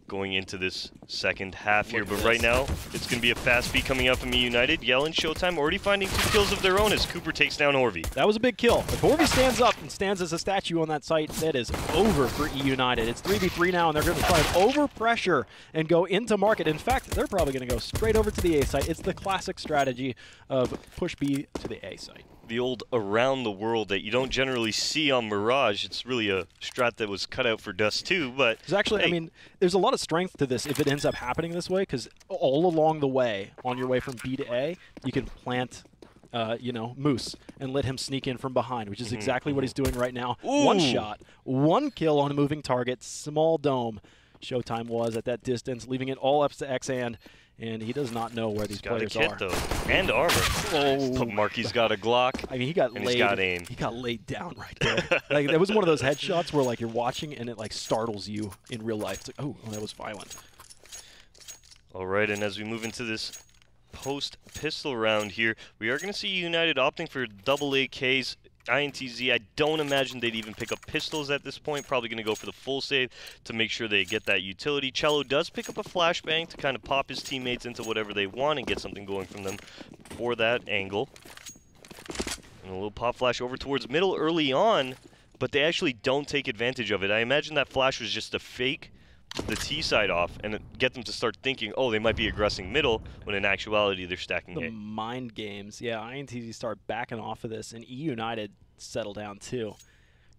going into this second half here. But right now, it's going to be a fast beat coming out from eUnited. Yell and Showtime already finding 2 kills of their own as Cooper takes down Horvey. That was a big kill. If Horvey stands up and stands as a statue on that site, that is over for eUnited. It's 3v3 now, and they're going to try and overpressure and go into market. In fact, they're probably going to go straight over to the A site. It's the classic strategy of push B to the A site. The old around the world that you don't generally see on Mirage. It's really a strat that was cut out for Dust too, but there's actually, hey. I mean, there's a lot of strength to this if it ends up happening this way, because all along the way, on your way from B to A, you can plant, you know, Moose and let him sneak in from behind, which is exactly what he's doing right now. Ooh. 1 shot, 1 kill on a moving target, small dome. Showtime was at that distance, leaving it all up to Xand. And he does not know where these players are. He's got a kit, though, and armor. Oh. Marky's got a Glock. I mean, he got and laid. He's got aim. He got laid down right there. Like, that was one of those headshots where, like, you're watching and it, like, startles you in real life. It's like, oh, that was violent. All right, and as we move into this post-pistol round here, we are going to see United opting for double AKs. INTZ, I don't imagine they'd even pick up pistols at this point. Probably going to go for the full save to make sure they get that utility. Cello does pick up a flashbang to kind of pop his teammates into whatever they want and get something going from them for that angle. And a little pop flash over towards middle early on, but they actually don't take advantage of it. I imagine that flash was just a fake the T side off and get them to start thinking, oh, they might be aggressing middle, when in actuality they're stacking the A. Mind games. Yeah, INTZ start backing off of this, and eUnited settle down too.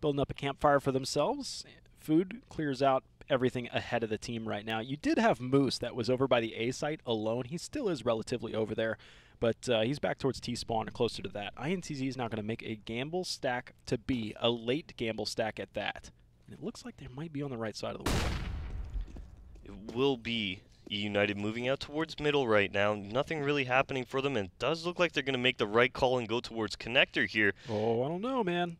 Building up a campfire for themselves. Food clears out everything ahead of the team right now. You did have Moose that was over by the A site alone. He still is relatively over there, but he's back towards T-spawn and closer to that. INTZ is now going to make a gamble stack to B, a late gamble stack at that. And it looks like they might be on the right side of the wall. It will be eUnited moving out towards middle right now. Nothing really happening for them, and it does look like they're going to make the right call and go towards connector here. Oh, I don't know, man.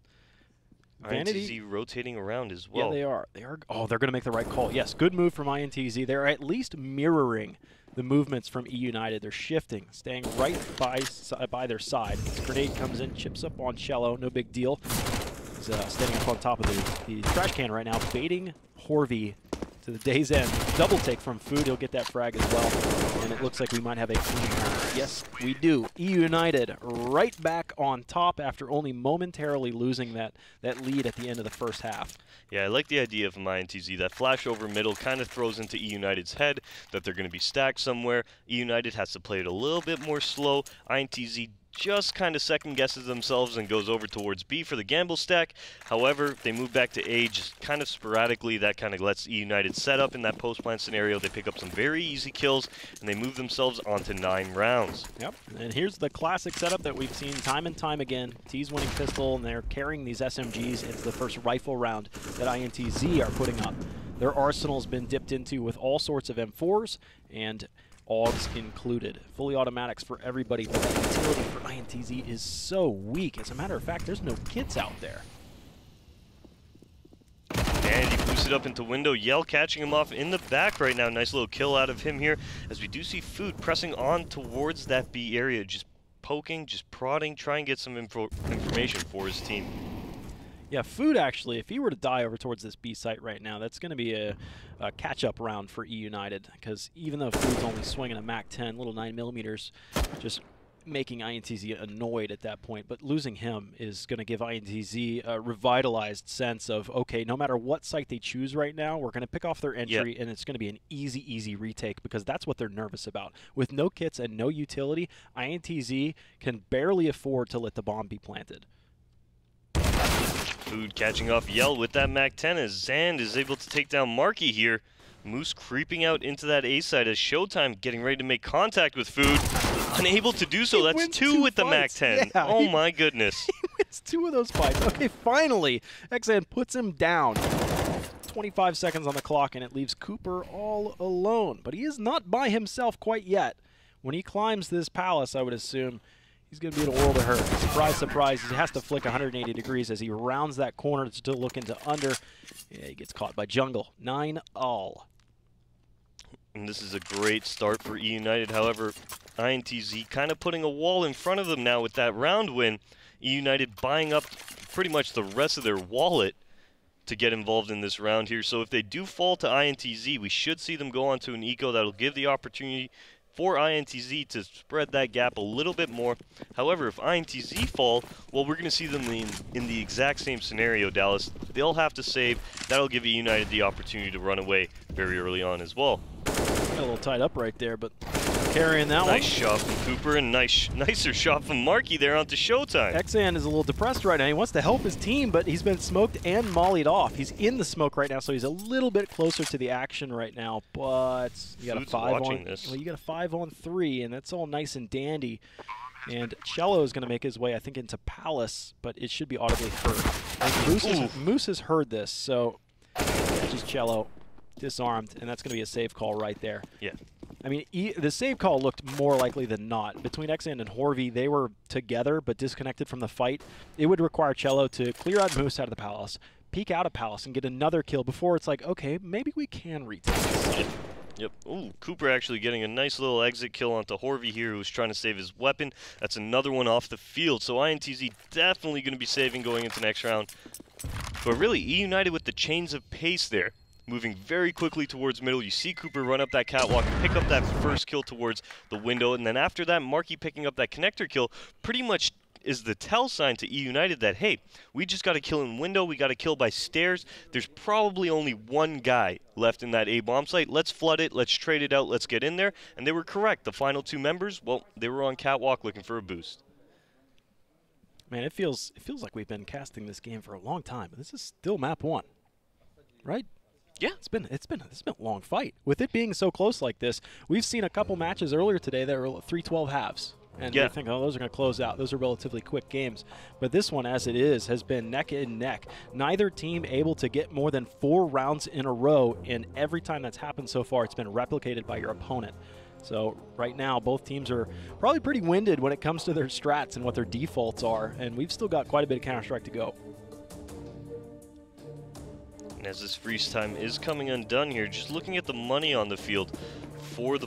INTZ rotating around as well. Yeah, they are. Oh, they're going to make the right call. Yes, good move from INTZ. They're at least mirroring the movements from eUnited. They're shifting, staying right by their side. This grenade comes in, chips up on Cello. No big deal. He's standing up on top of the trash can right now, baiting Horvey to the day's end. Double take from Food. He'll get that frag as well. And it looks like we might have a clean round. Yes, we do. eUnited right back on top after only momentarily losing that lead at the end of the first half. Yeah, I like the idea of INTZ. That flash over middle kind of throws into eUnited's head that they're going to be stacked somewhere. eUnited has to play it a little bit more slow. INTZ just kind of second guesses themselves and goes over towards B for the gamble stack. However, they move back to A just kind of sporadically. That kind of lets eUnited set up in that post-plant scenario. They pick up some very easy kills, and they move themselves onto 9 rounds. Yep, and here's the classic setup that we've seen time and time again. T's winning pistol, and they're carrying these SMGs into the first rifle round that INTZ are putting up. Their arsenal's been dipped into with all sorts of M4s, and AUGs included. Fully automatics for everybody, but the utility for INTZ is so weak. As a matter of fact, there's no kits out there. And he boosts it up into window. Yell catching him off in the back right now. Nice little kill out of him here, as we do see Food pressing on towards that B area, just poking, just prodding, trying to get some information for his team. Yeah, Food actually, if he were to die over towards this B site right now, that's going to be a catch-up round for eUnited, because even though Food's only swinging a MAC-10, little 9mm, just making INTZ annoyed at that point. But losing him is going to give INTZ a revitalized sense of, okay, no matter what site they choose right now, we're going to pick off their entry, and it's going to be an easy retake, because that's what they're nervous about. With no kits and no utility, INTZ can barely afford to let the bomb be planted. Food catching off Yell with that MAC-10 as Zand is able to take down Marky here. Moose creeping out into that A side as Showtime getting ready to make contact with Food. Unable to do so. That's 2 with the MAC-10. Yeah, oh my goodness. He wins 2 of those fights. Okay, finally, Xand puts him down. 25 seconds on the clock, and it leaves Cooper all alone. But he is not by himself quite yet. When he climbs this palace, I would assume he's going to be in a world of hurt. Surprise, surprise. He has to flick 180 degrees as he rounds that corner to still look into under. Yeah, he gets caught by Jungle. 9-all. And this is a great start for eUnited. However, INTZ kind of putting a wall in front of them now with that round win. eUnited buying up pretty much the rest of their wallet to get involved in this round here. So if they do fall to INTZ, we should see them go on to an eco that'll give the opportunity for INTZ to spread that gap a little bit more. However, if INTZ fall, well, we're going to see them in the exact same scenario, Dallas. They'll have to save. That'll give eUnited the opportunity to run away very early on as well. Got a little tied up right there, but carrying that one. Nice shot from Cooper and nicer shot from Marky there onto Showtime. Xan is a little depressed right now. He wants to help his team, but he's been smoked and mollied off. He's in the smoke right now, so he's a little bit closer to the action right now. But you got a 5 on. Well, you got a 5-on-3, and that's all nice and dandy. And Cello is going to make his way, I think, into Palace, but it should be audibly heard. And Moose has heard this, so just Cello disarmed, and that's going to be a save call right there. Yeah. I mean, the save call looked more likely than not. Between Xan and Horvey, they were together but disconnected from the fight. It would require Cello to clear out Moose out of the Palace, peek out of Palace, and get another kill before it's like, okay, maybe we can retake this. Yep. Ooh, Cooper actually getting a nice little exit kill onto Horvey here, who's trying to save his weapon. That's another one off the field. So INTZ definitely going to be saving going into next round. But really, eUnited with the chains of pace there, moving very quickly towards middle. You see Cooper run up that catwalk, pick up that first kill towards the window, and then after that, Marky picking up that connector kill pretty much is the tell sign to eUnited that, hey, we just got to kill in window, we got to kill by stairs. There's probably only one guy left in that A-bomb site. Let's flood it, let's trade it out, let's get in there. And they were correct. The final 2 members, well, they were on catwalk looking for a boost. Man, it feels like we've been casting this game for a long time, but this is still map 1, right? Yeah, it's been a long fight. With it being so close like this, we've seen a couple matches earlier today that were 3-12 halves. And you think, oh, those are going to close out. Those are relatively quick games. But this one, as it is, has been neck and neck. Neither team able to get more than 4 rounds in a row, and every time that's happened so far, it's been replicated by your opponent. So right now, both teams are probably pretty winded when it comes to their strats and what their defaults are, and we've still got quite a bit of Counter-Strike to go. And as this freeze time is coming undone here, just looking at the money on the field for the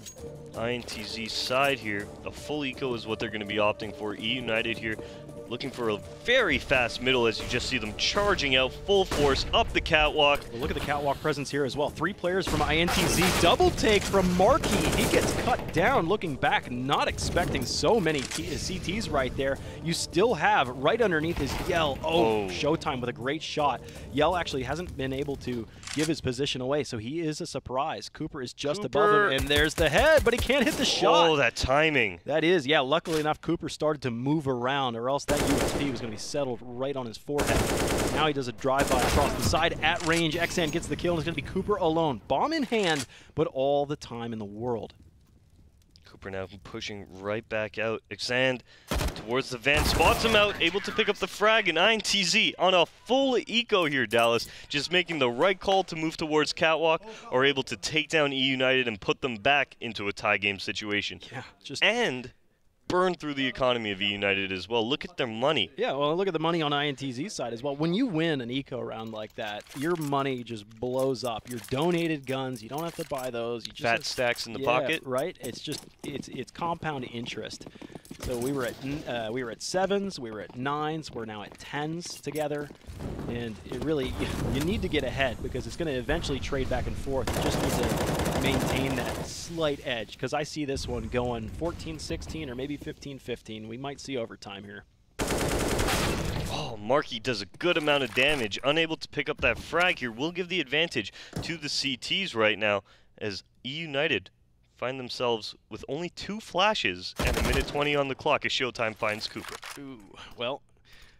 INTZ side here, a full eco is what they're going to be opting for. eUnited here looking for a very fast middle as you just see them charging out full force up the catwalk. Well, look at the catwalk presence here as well. 3 players from INTZ. Double take from Marky. He gets cut down. Looking back, not expecting so many CTs right there. You still have right underneath his Yell. Oh, Showtime with a great shot. Yell actually hasn't been able to give his position away, so he is a surprise. Cooper is just above him, and there's the head, but he can't hit the shot. Oh, that timing. That is, yeah, luckily enough, Cooper started to move around, or else that USP was going to be settled right on his forehead. Now he does a drive-by across the side at range. Xan gets the kill, and it's going to be Cooper alone. Bomb in hand, but all the time in the world. Cooper now pushing right back out. Xan towards the van, spots him out, able to pick up the frag, and INTZ on a full eco here, Dallas. Just making the right call to move towards catwalk, or able to take down eUnited and put them back into a tie game situation. Yeah, and burn through the economy of eUnited as well. Look at their money. Yeah, well, look at the money on INTZ's side as well. When you win an eco round like that, your money just blows up. Your donated guns, you don't have to buy those. You just fat stacks in the pocket. Right? It's just it's compound interest. So we were at 7s, we were at 9s, we're now at 10s together, and it really you need to get ahead because it's going to eventually trade back and forth. You just need to maintain that slight edge because I see this one going 14-16 or maybe 15-15. We might see overtime here. Oh, Marky does a good amount of damage. Unable to pick up that frag here will give the advantage to the CTs right now as eUnited find themselves with only 2 flashes and 1:20 on the clock as Showtime finds Cooper. Ooh, well,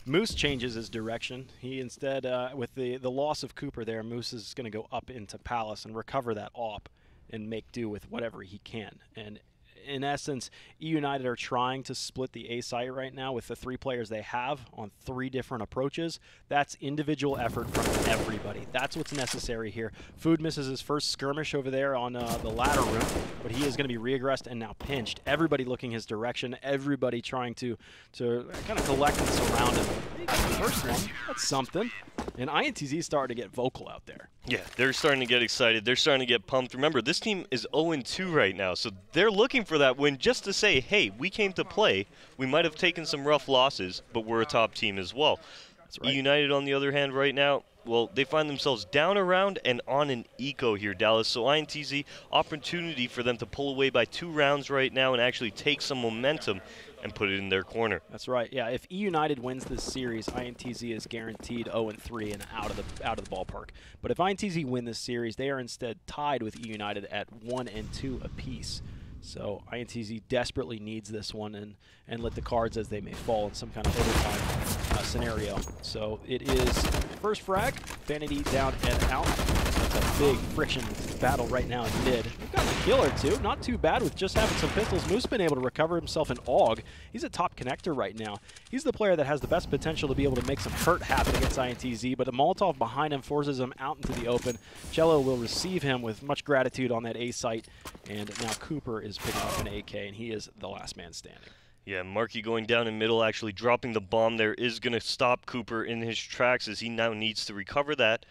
Moose changes his direction. He instead, with the loss of Cooper there, Moose is going to go up into Palace and recover that AWP and make do with whatever he can. And in essence, eUnited are trying to split the A site right now with the 3 players they have on 3 different approaches. That's individual effort from everybody. That's what's necessary here. Food misses his first skirmish over there on the ladder room, but he is going to be re-aggressed and now pinched. Everybody looking his direction, everybody trying to kind of collect and surround him. He got the first one. That's something. And INTZ starting to get vocal out there. Yeah, they're starting to get excited. They're starting to get pumped. Remember, this team is 0-2 right now, so they're looking for that win just to say, hey, we came to play. We might have taken some rough losses, but we're a top team as well. That's right. eUnited, on the other hand, right now, well, they find themselves down around and on an eco here, Dallas. So INTZ, opportunity for them to pull away by 2 rounds right now and actually take some momentum and put it in their corner. That's right. Yeah, if eUnited wins this series, INTZ is guaranteed 0-3 and out of the ballpark. But if INTZ win this series, they are instead tied with eUnited at 1-2 apiece. So INTZ desperately needs this one and let the cards as they may fall in some kind of overtime scenario. So it is first frag, Vanity down and out. It's a big friction battle right now in mid. We've got the kill or 2, not too bad with just having some pistols. Moose been able to recover himself an AUG. He's a top connector right now. He's the player that has the best potential to be able to make some hurt happen against INTZ, but the Molotov behind him forces him out into the open. Cello will receive him with much gratitude on that A site, and now Cooper is picking up an AK, and he is the last man standing. Yeah, Markey going down in middle, actually dropping the bomb there is going to stop Cooper in his tracks as he now needs to recover that.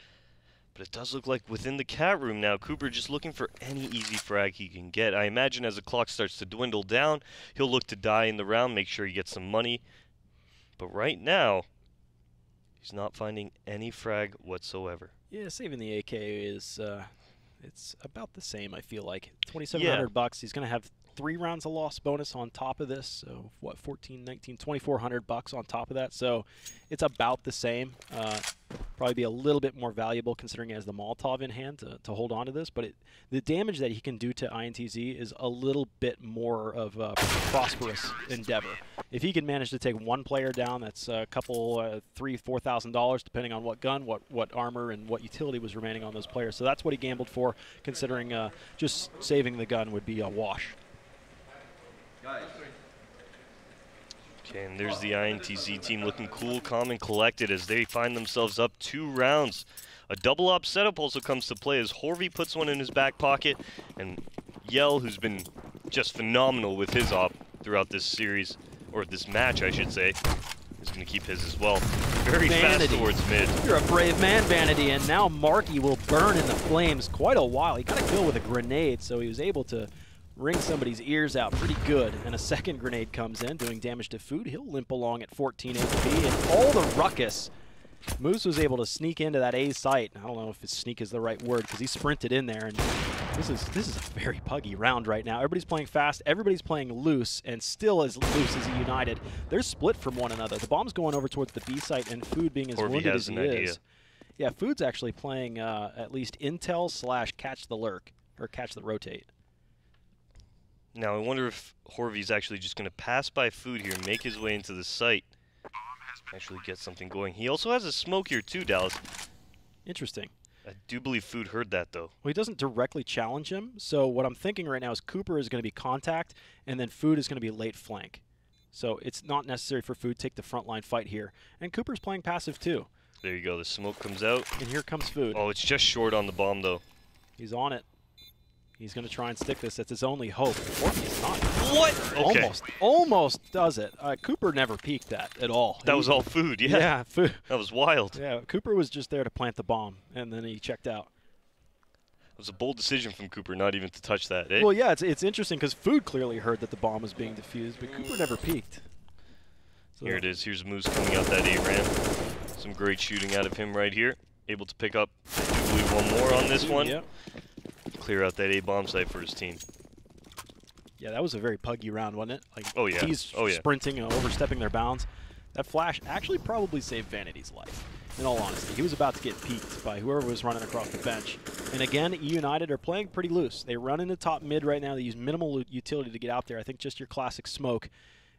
But it does look like within the cat room now, Cooper just looking for any easy frag he can get. I imagine as the clock starts to dwindle down, he'll look to die in the round, make sure he gets some money. But right now, he's not finding any frag whatsoever. Yeah, saving the AK is, it's about the same, I feel like. 2,700 bucks. He's going to have 3 rounds of loss bonus on top of this. So, what, 14, 19, 2,400 bucks on top of that. So, it's about the same. Probably be a little bit more valuable considering he has the Molotov in hand to hold on to this. But the damage that he can do to INTZ is a little bit more of a prosperous endeavor. If he can manage to take 1 player down, that's a couple, $3,000-$4,000 depending on what gun, what armor, and what utility was remaining on those players. So that's what he gambled for, considering just saving the gun would be a wash. Okay, and there's the INTZ team looking cool, calm, and collected as they find themselves up 2 rounds. A double op setup also comes to play as Horvey puts one in his back pocket, and Yell, who's been just phenomenal with his op throughout this series, or this match, I should say, is going to keep his as well. Very fast towards mid. You're a brave man, Vanity, and now Markey will burn in the flames quite a while. He got a kill with a grenade, so he was able to ring somebody's ears out pretty good, and a second grenade comes in, doing damage to Food. He'll limp along at 14 HP, and all the ruckus. Moose was able to sneak into that A site. I don't know if sneak is the right word, because he sprinted in there, and this is a very puggy round right now. Everybody's playing fast, everybody's playing loose, and still as loose as eUnited. They're split from one another. The bomb's going over towards the B site, and Food being as wounded as he is. Yeah, Food's actually playing at least intel / catch the lurk, or catch the rotate. Now, I wonder if Horvey's actually just going to pass by Food here, make his way into the site, actually get something going. He also has a smoke here too, Dallas. Interesting. I do believe Food heard that, though. Well, he doesn't directly challenge him, so what I'm thinking right now is Cooper is going to be contact, and then Food is going to be late flank. So it's not necessary for Food to take the frontline fight here. And Cooper's playing passive too. There you go, the smoke comes out. And here comes Food. Oh, it's just short on the bomb, though. He's on it. He's going to try and stick this. That's his only hope. Or he's not. What? Okay. Almost does it. Cooper never peeked that at all. That was all Food, yeah. Yeah, Food. That was wild. Yeah, Cooper was just there to plant the bomb, and then he checked out. It was a bold decision from Cooper not even to touch that, eh? Well, yeah, it's interesting because Food clearly heard that the bomb was being defused, but Cooper never peeked. So here it is. Here's Moose coming out that A-ramp. Some great shooting out of him right here. Able to pick up, I do believe, 1 more on this one. Yep. Clear out that A-bomb site for his team. Yeah, that was a very puggy round, wasn't it? Like, oh, yeah. He's sprinting and overstepping their bounds. That flash actually probably saved Vanity's life, in all honesty. He was about to get peeked by whoever was running across the bench. And again, eUnited are playing pretty loose. They run into top mid right now. They use minimal utility to get out there. I think just your classic smoke.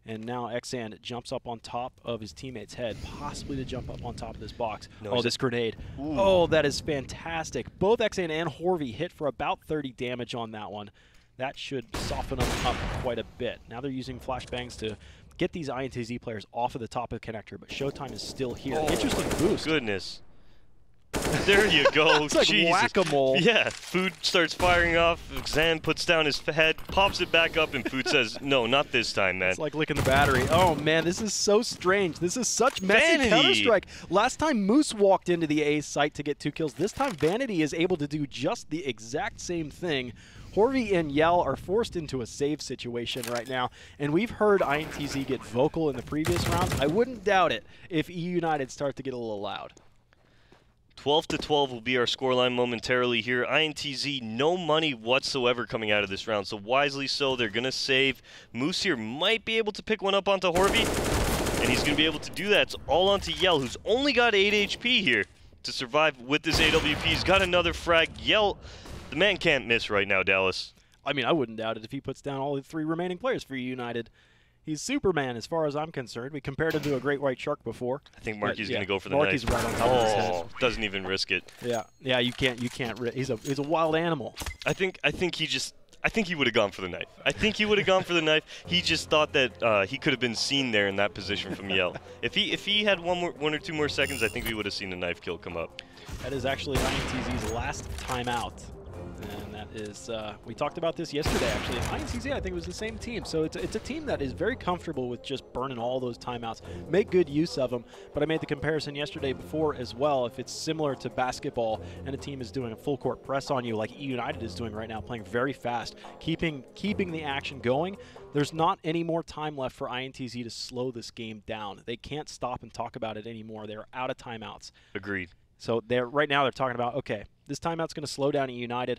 And now Xand jumps up on top of his teammate's head, possibly to jump up on top of this box. No, this grenade. Ooh. Oh, that is fantastic. Both Xand and Horvey hit for about 30 damage on that one. that should soften them up quite a bit. Now they're using flashbangs to get these INTZ players off of the top of the connector, but Showtime is still here. Oh, interesting boost. Goodness. There you go. It's like Jesus. whack-a-mole. Yeah, Food starts firing off. Xan puts down his head, pops it back up, and Food says, no, not this time, man. It's like licking the battery. Oh, man, this is so strange. This is such messy Vanity. Counter-Strike. Last time Moose walked into the A site to get 2 kills. This time Vanity is able to do just the exact same thing. Horvey and Yell are forced into a save situation right now, and we've heard INTZ get vocal in the previous rounds. I wouldn't doubt it if eUnited start to get a little loud. 12-12 will be our scoreline momentarily here. INTZ, no money whatsoever coming out of this round, so wisely so, they're going to save. Moose here might be able to pick one up onto Horvey, and he's going to be able to do that. It's all onto Yell, who's only got 8 HP here to survive with this AWP. He's got another frag. Yell, the man can't miss right now, Dallas. I mean, I wouldn't doubt it if he puts down all the 3 remaining players for eUnited. He's Superman as far as I'm concerned. We compared him to a great white shark before. I think Marky's going to go for the Marky's knife. Right on top of his head. Doesn't even risk it. Yeah, you can't. He's a wild animal. I think he would have gone for the knife. I think he would have gone for the knife. He just thought that he could have been seen there in that position from Yell. If he had one or two more seconds, I think we would have seen the knife kill come up. That is actually INTZ's last timeout. And that is, we talked about this yesterday, actually. INTZ, I think, was the same team. So it's a team that is very comfortable with just burning all those timeouts, make good use of them. But I made the comparison yesterday before as well. If it's similar to basketball and a team is doing a full court press on you like eUnited is doing right now, playing very fast, keeping the action going, there's not any more time left for INTZ to slow this game down. They can't stop and talk about it anymore. They're out of timeouts. Agreed. So right now they're talking about, okay, this timeout's going to slow down eUnited.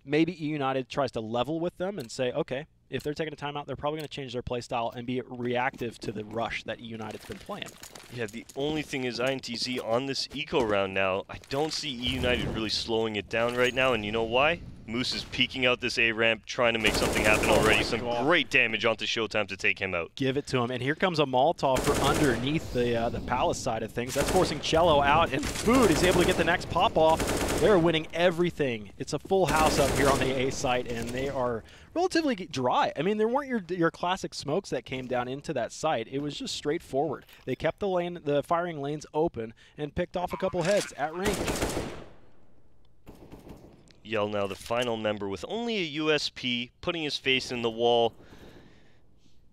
Maybe eUnited tries to level with them and say, okay, if they're taking a timeout, they're probably going to change their play style and be reactive to the rush that eUnited's been playing. Yeah, the only thing is INTZ on this eco round now, I don't see eUnited really slowing it down right now, and you know why? Moose is peeking out this A ramp, trying to make something happen already. Some great damage onto Showtime to take him out. Give it to him, and here comes a Molotov for underneath the Palace side of things. That's forcing Cello out, and Food is able to get the next pop-off. They're winning everything. It's a full house up here on the A site, and they are relatively dry. I mean, there weren't your classic smokes that came down into that site. It was just straightforward. They kept the firing lanes open and picked off a couple heads at range. Yell now the final member with only a USP, putting his face in the wall.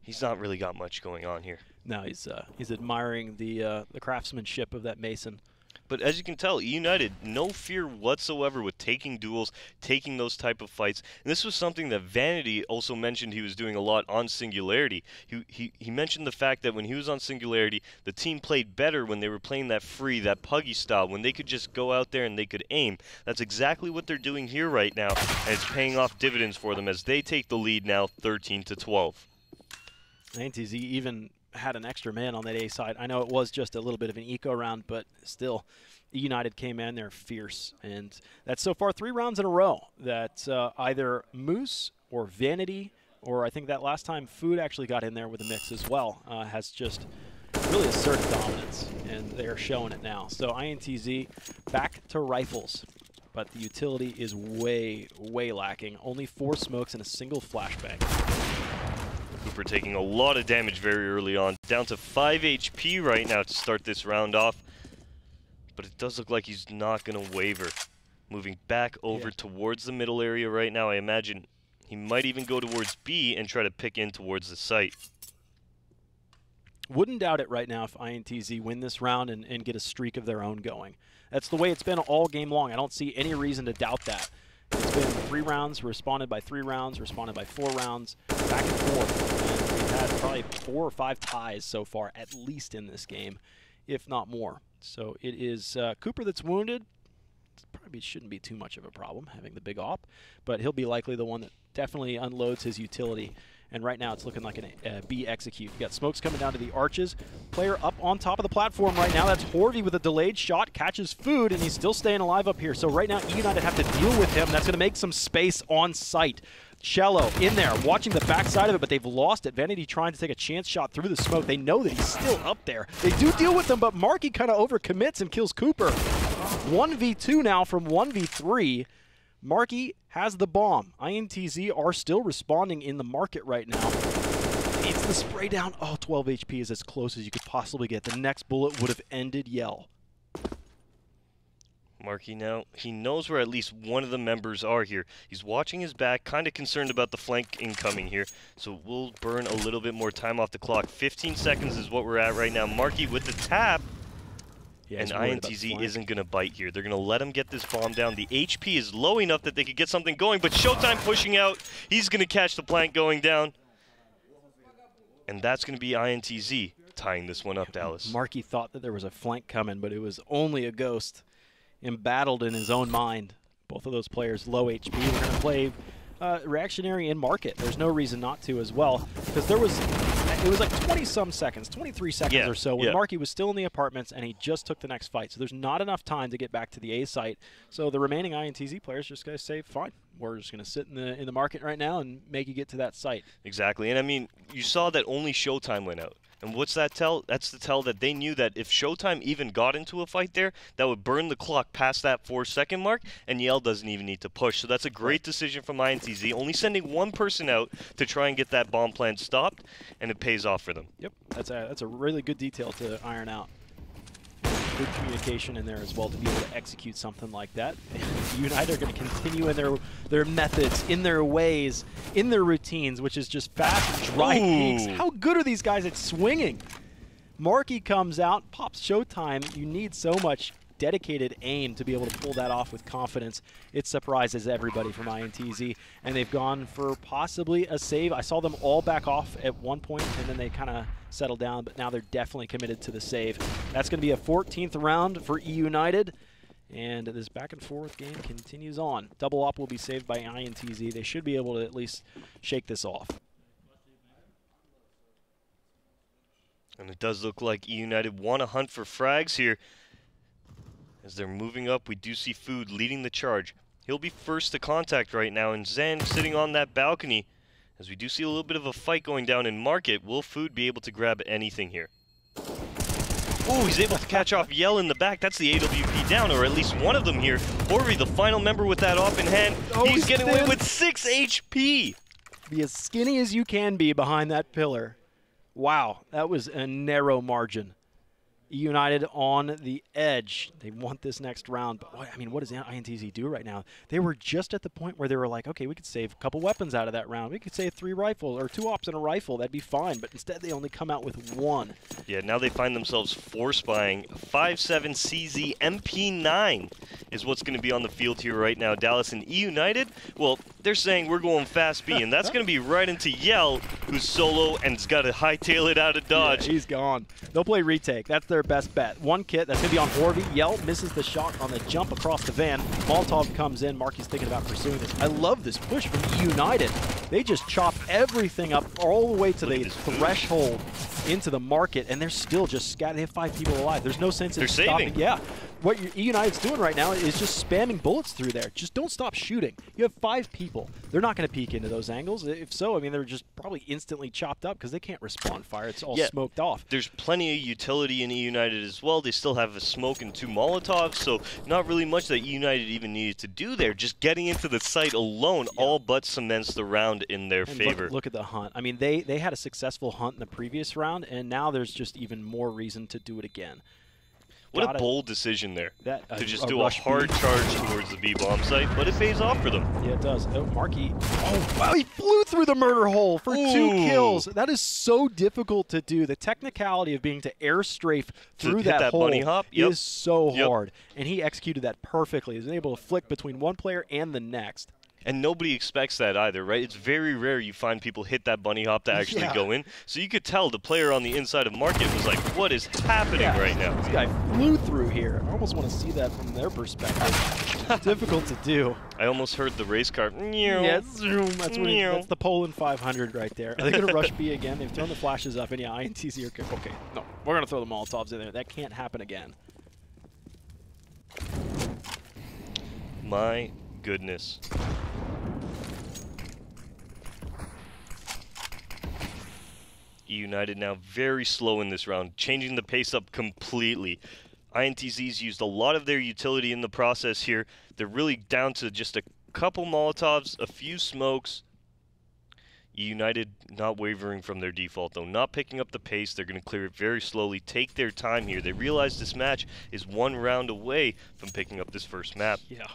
He's not really got much going on here. No, he's admiring the craftsmanship of that Mason. But as you can tell, eUnited, no fear whatsoever with taking duels, taking those type of fights. And this was something that Vanity also mentioned he was doing a lot on Singularity. He mentioned the fact that when he was on Singularity, the team played better when they were playing that free, that puggy style, when they could just go out there and they could aim. That's exactly what they're doing here right now, and it's paying off dividends for them as they take the lead now 13-12. INTZ even had an extra man on that A side. I know it was just a little bit of an eco round, but still, eUnited came in, they're fierce. And that's so far 3 rounds in a row that either Moose or Vanity, or I think that last time Food actually got in there with a mix as well, has just really asserted dominance, and they're showing it now. So INTZ back to rifles, but the utility is way, way lacking. Only 4 smokes and a single flashbang. Cooper taking a lot of damage very early on, down to 5 HP right now to start this round off. But it does look like he's not going to waver. Moving back over towards the middle area right now. I imagine he might even go towards B and try to pick in towards the site. Wouldn't doubt it right now if INTZ win this round and get a streak of their own going. That's the way it's been all game long. I don't see any reason to doubt that. It's been 3 rounds, responded by 3 rounds, responded by 4 rounds, back and forth. And we've had probably 4 or 5 ties so far, at least in this game, if not more. So it is Cooper that's wounded. It probably shouldn't be too much of a problem having the big op, but he'll be likely the one that definitely unloads his utility. And right now it's looking like a B execute. You got smokes coming down to the arches. Player up on top of the platform right now. That's Horvey with a delayed shot, catches Food, and he's still staying alive up here. So right now eUnited have to deal with him. That's going to make some space on site. Cello in there, watching the backside of it, but they've lost it. Vanity trying to take a chance shot through the smoke. They know that he's still up there. They do deal with him, but Marky kind of overcommits and kills Cooper. 1v2 now from 1v3. Marky has the bomb. INTZ are still responding in the market right now. It's the spray down. Oh, 12 HP is as close as you could possibly get. The next bullet would have ended Yell. Marky now, he knows where at least one of the members are here. He's watching his back, kind of concerned about the flank incoming here. So we'll burn a little bit more time off the clock. 15 seconds is what we're at right now. Marky with the tap. Yeah, and INTZ isn't going to bite here. They're going to let him get this bomb down. The HP is low enough that they could get something going, but Showtime pushing out. He's going to catch the plank going down. And that's going to be INTZ tying this one up, Dallas. Marky thought that there was a flank coming, but it was only a ghost. Embattled in his own mind. Both of those players low HP. We're going to play reactionary in market. There's no reason not to as well, because it was like 20-some seconds, 23 seconds or so when Marky was still in the apartments and he just took the next fight. So there's not enough time to get back to the A site. So the remaining INTZ players just going to say, fine, we're just going to sit in the market right now and make you get to that site. Exactly. And I mean, you saw that only Showtime went out. And what's that tell? That's the tell that they knew that if Showtime even got into a fight there, that would burn the clock past that 4-second mark, and Yell doesn't even need to push. So that's a great decision from INTZ, only sending one person out to try and get that bomb plan stopped, and it pays off for them. Yep, that's a really good detail to iron out. Good communication in there as well to be able to execute something like that. eUnited are going to continue in their methods, in their ways, in their routines, which is just fast, dry peaks. How good are these guys at swinging? Marky comes out, pops Showtime. You need so much dedicated aim to be able to pull that off with confidence. It surprises everybody from INTZ, and they've gone for possibly a save. I saw them all back off at one point, and then they kind of settled down, but now they're definitely committed to the save. That's going to be a 14th round for eUnited, and this back and forth game continues on. Double op will be saved by INTZ. They should be able to at least shake this off. And it does look like eUnited want to hunt for frags here. As they're moving up, we do see Food leading the charge. He'll be first to contact right now, and Zen sitting on that balcony. As we do see a little bit of a fight going down in market, will Food be able to grab anything here? Oh, he's able to catch off Yell in the back. That's the AWP down, or at least one of them here. Horvey, the final member with that off in hand. Oh, he's getting away with 6 HP. Be as skinny as you can be behind that pillar. Wow, that was a narrow margin. eUnited on the edge. They want this next round. But what, I mean, what does INTZ do right now? They were just at the point where they were like, okay, we could save a couple weapons out of that round. We could save 3 rifles or 2 ops and a rifle. That'd be fine. But instead, they only come out with 1. Yeah, now they find themselves force buying. 5.7 CZ MP9 is what's going to be on the field here right now. Dallas and eUnited, well, they're saying we're going fast B, and that's going to be right into Yell, who's solo and's got to hightail it out of dodge. Yeah, he's gone. They'll play retake. That's their best bet. 1 kit, that's going to be on Horvey. Yell misses the shot on the jump across the van. Molotov comes in. Marky's thinking about pursuing this. I love this push from eUnited. They just chop everything up all the way to the threshold into the market, and they're still just scattered. They have 5 people alive. There's no sense in stopping. Yeah. What eUnited's doing right now is just spamming bullets through there. Just don't stop shooting. You have 5 people. They're not going to peek into those angles. If so, I mean, they're just probably instantly chopped up because they can't respawn fire. It's all smoked off. There's plenty of utility in eUnited as well. They still have a smoke and 2 Molotovs, so not really much that eUnited even needed to do there. Just getting into the site alone all but cements the round in their favor. Look at the hunt. I mean, they had a successful hunt in the previous round, and now there's just even more reason to do it again. What a bold decision there, to just do a hard charge towards the B-bomb site, but it pays off for them. Yeah, it does. Oh, Marky, oh, wow, he flew through the murder hole for 2 kills. That is so difficult to do. The technicality of being to air strafe through that hole bunny hop is so hard, and he executed that perfectly. He was able to flick between one player and the next. And nobody expects that either, right? It's very rare you find people hit that bunny hop to actually go in. So you could tell the player on the inside of market was like, what is happening right now? This guy flew through here. I almost want to see that from their perspective. Difficult to do. I almost heard the race car. Yeah, that's the Poland 500 right there. Are they going to rush B again? They've thrown the flashes up, and yeah, INTZ are okay. No, we're going to throw the Molotovs in there. That can't happen again. My goodness. eUnited now very slow in this round, changing the pace up completely. INTZ's used a lot of their utility in the process here. They're really down to just a couple Molotovs, a few smokes. eUnited not wavering from their default, though, not picking up the pace. They're going to clear it very slowly, take their time here. They realize this match is 1 round away from picking up this first map. Yeah.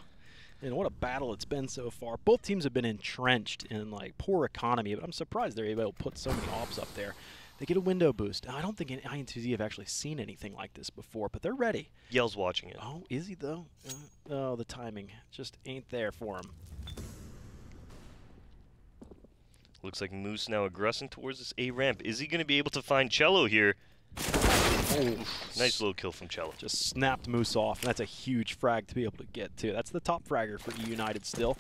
And what a battle it's been so far. Both teams have been entrenched in like poor economy, but I'm surprised they're able to put so many ops up there. They get a window boost. I don't think INTZ have actually seen anything like this before, but they're ready. Yell's watching it. Oh, is he though? Oh, the timing just ain't there for him. Looks like Moose now aggressing towards this A ramp. Is he going to be able to find Cello here? Oh, nice little kill from Cello. Just snapped Moose off, and that's a huge frag to be able to get to. That's the top fragger for eUnited still.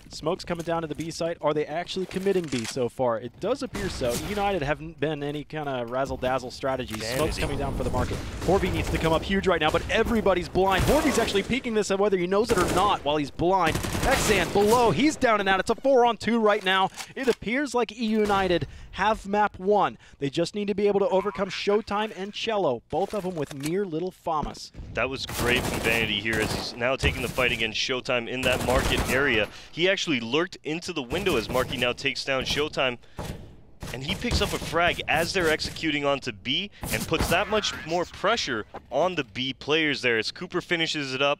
Smoke's coming down to the B site. Are they actually committing B so far? It does appear so. eUnited haven't been any kind of razzle-dazzle strategies. Smoke's coming down for the market. Horvey needs to come up huge right now, but everybody's blind. Horvey's actually peeking this, and whether he knows it or not while he's blind. Xan below. He's down and out. It's a 4-on-2 right now. It appears like eUnited have map 1. They just need to be able to overcome Showtime and Cello, both of them with mere little FAMAs. That was great from Vanity here as he's now taking the fight against Showtime in that market area. He actually lurked into the window as Marky now takes down Showtime, and he picks up a frag as they're executing onto B and puts that much more pressure on the B players there as Cooper finishes it up.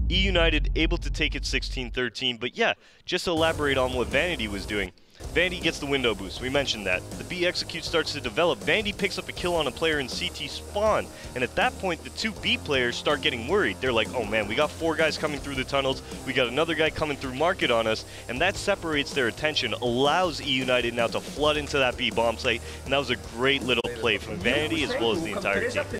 eUnited able to take it 16-13, but yeah, just to elaborate on what Vanity was doing. Vandy gets the window boost, we mentioned that. The B execute starts to develop. Vandy picks up a kill on a player in CT spawn, and at that point the 2 B players start getting worried. They're like, oh man, we got 4 guys coming through the tunnels, we got another guy coming through market on us, and that separates their attention, allows eUnited now to flood into that B bomb site, and that was a great little play from Vanity as well as the entire team.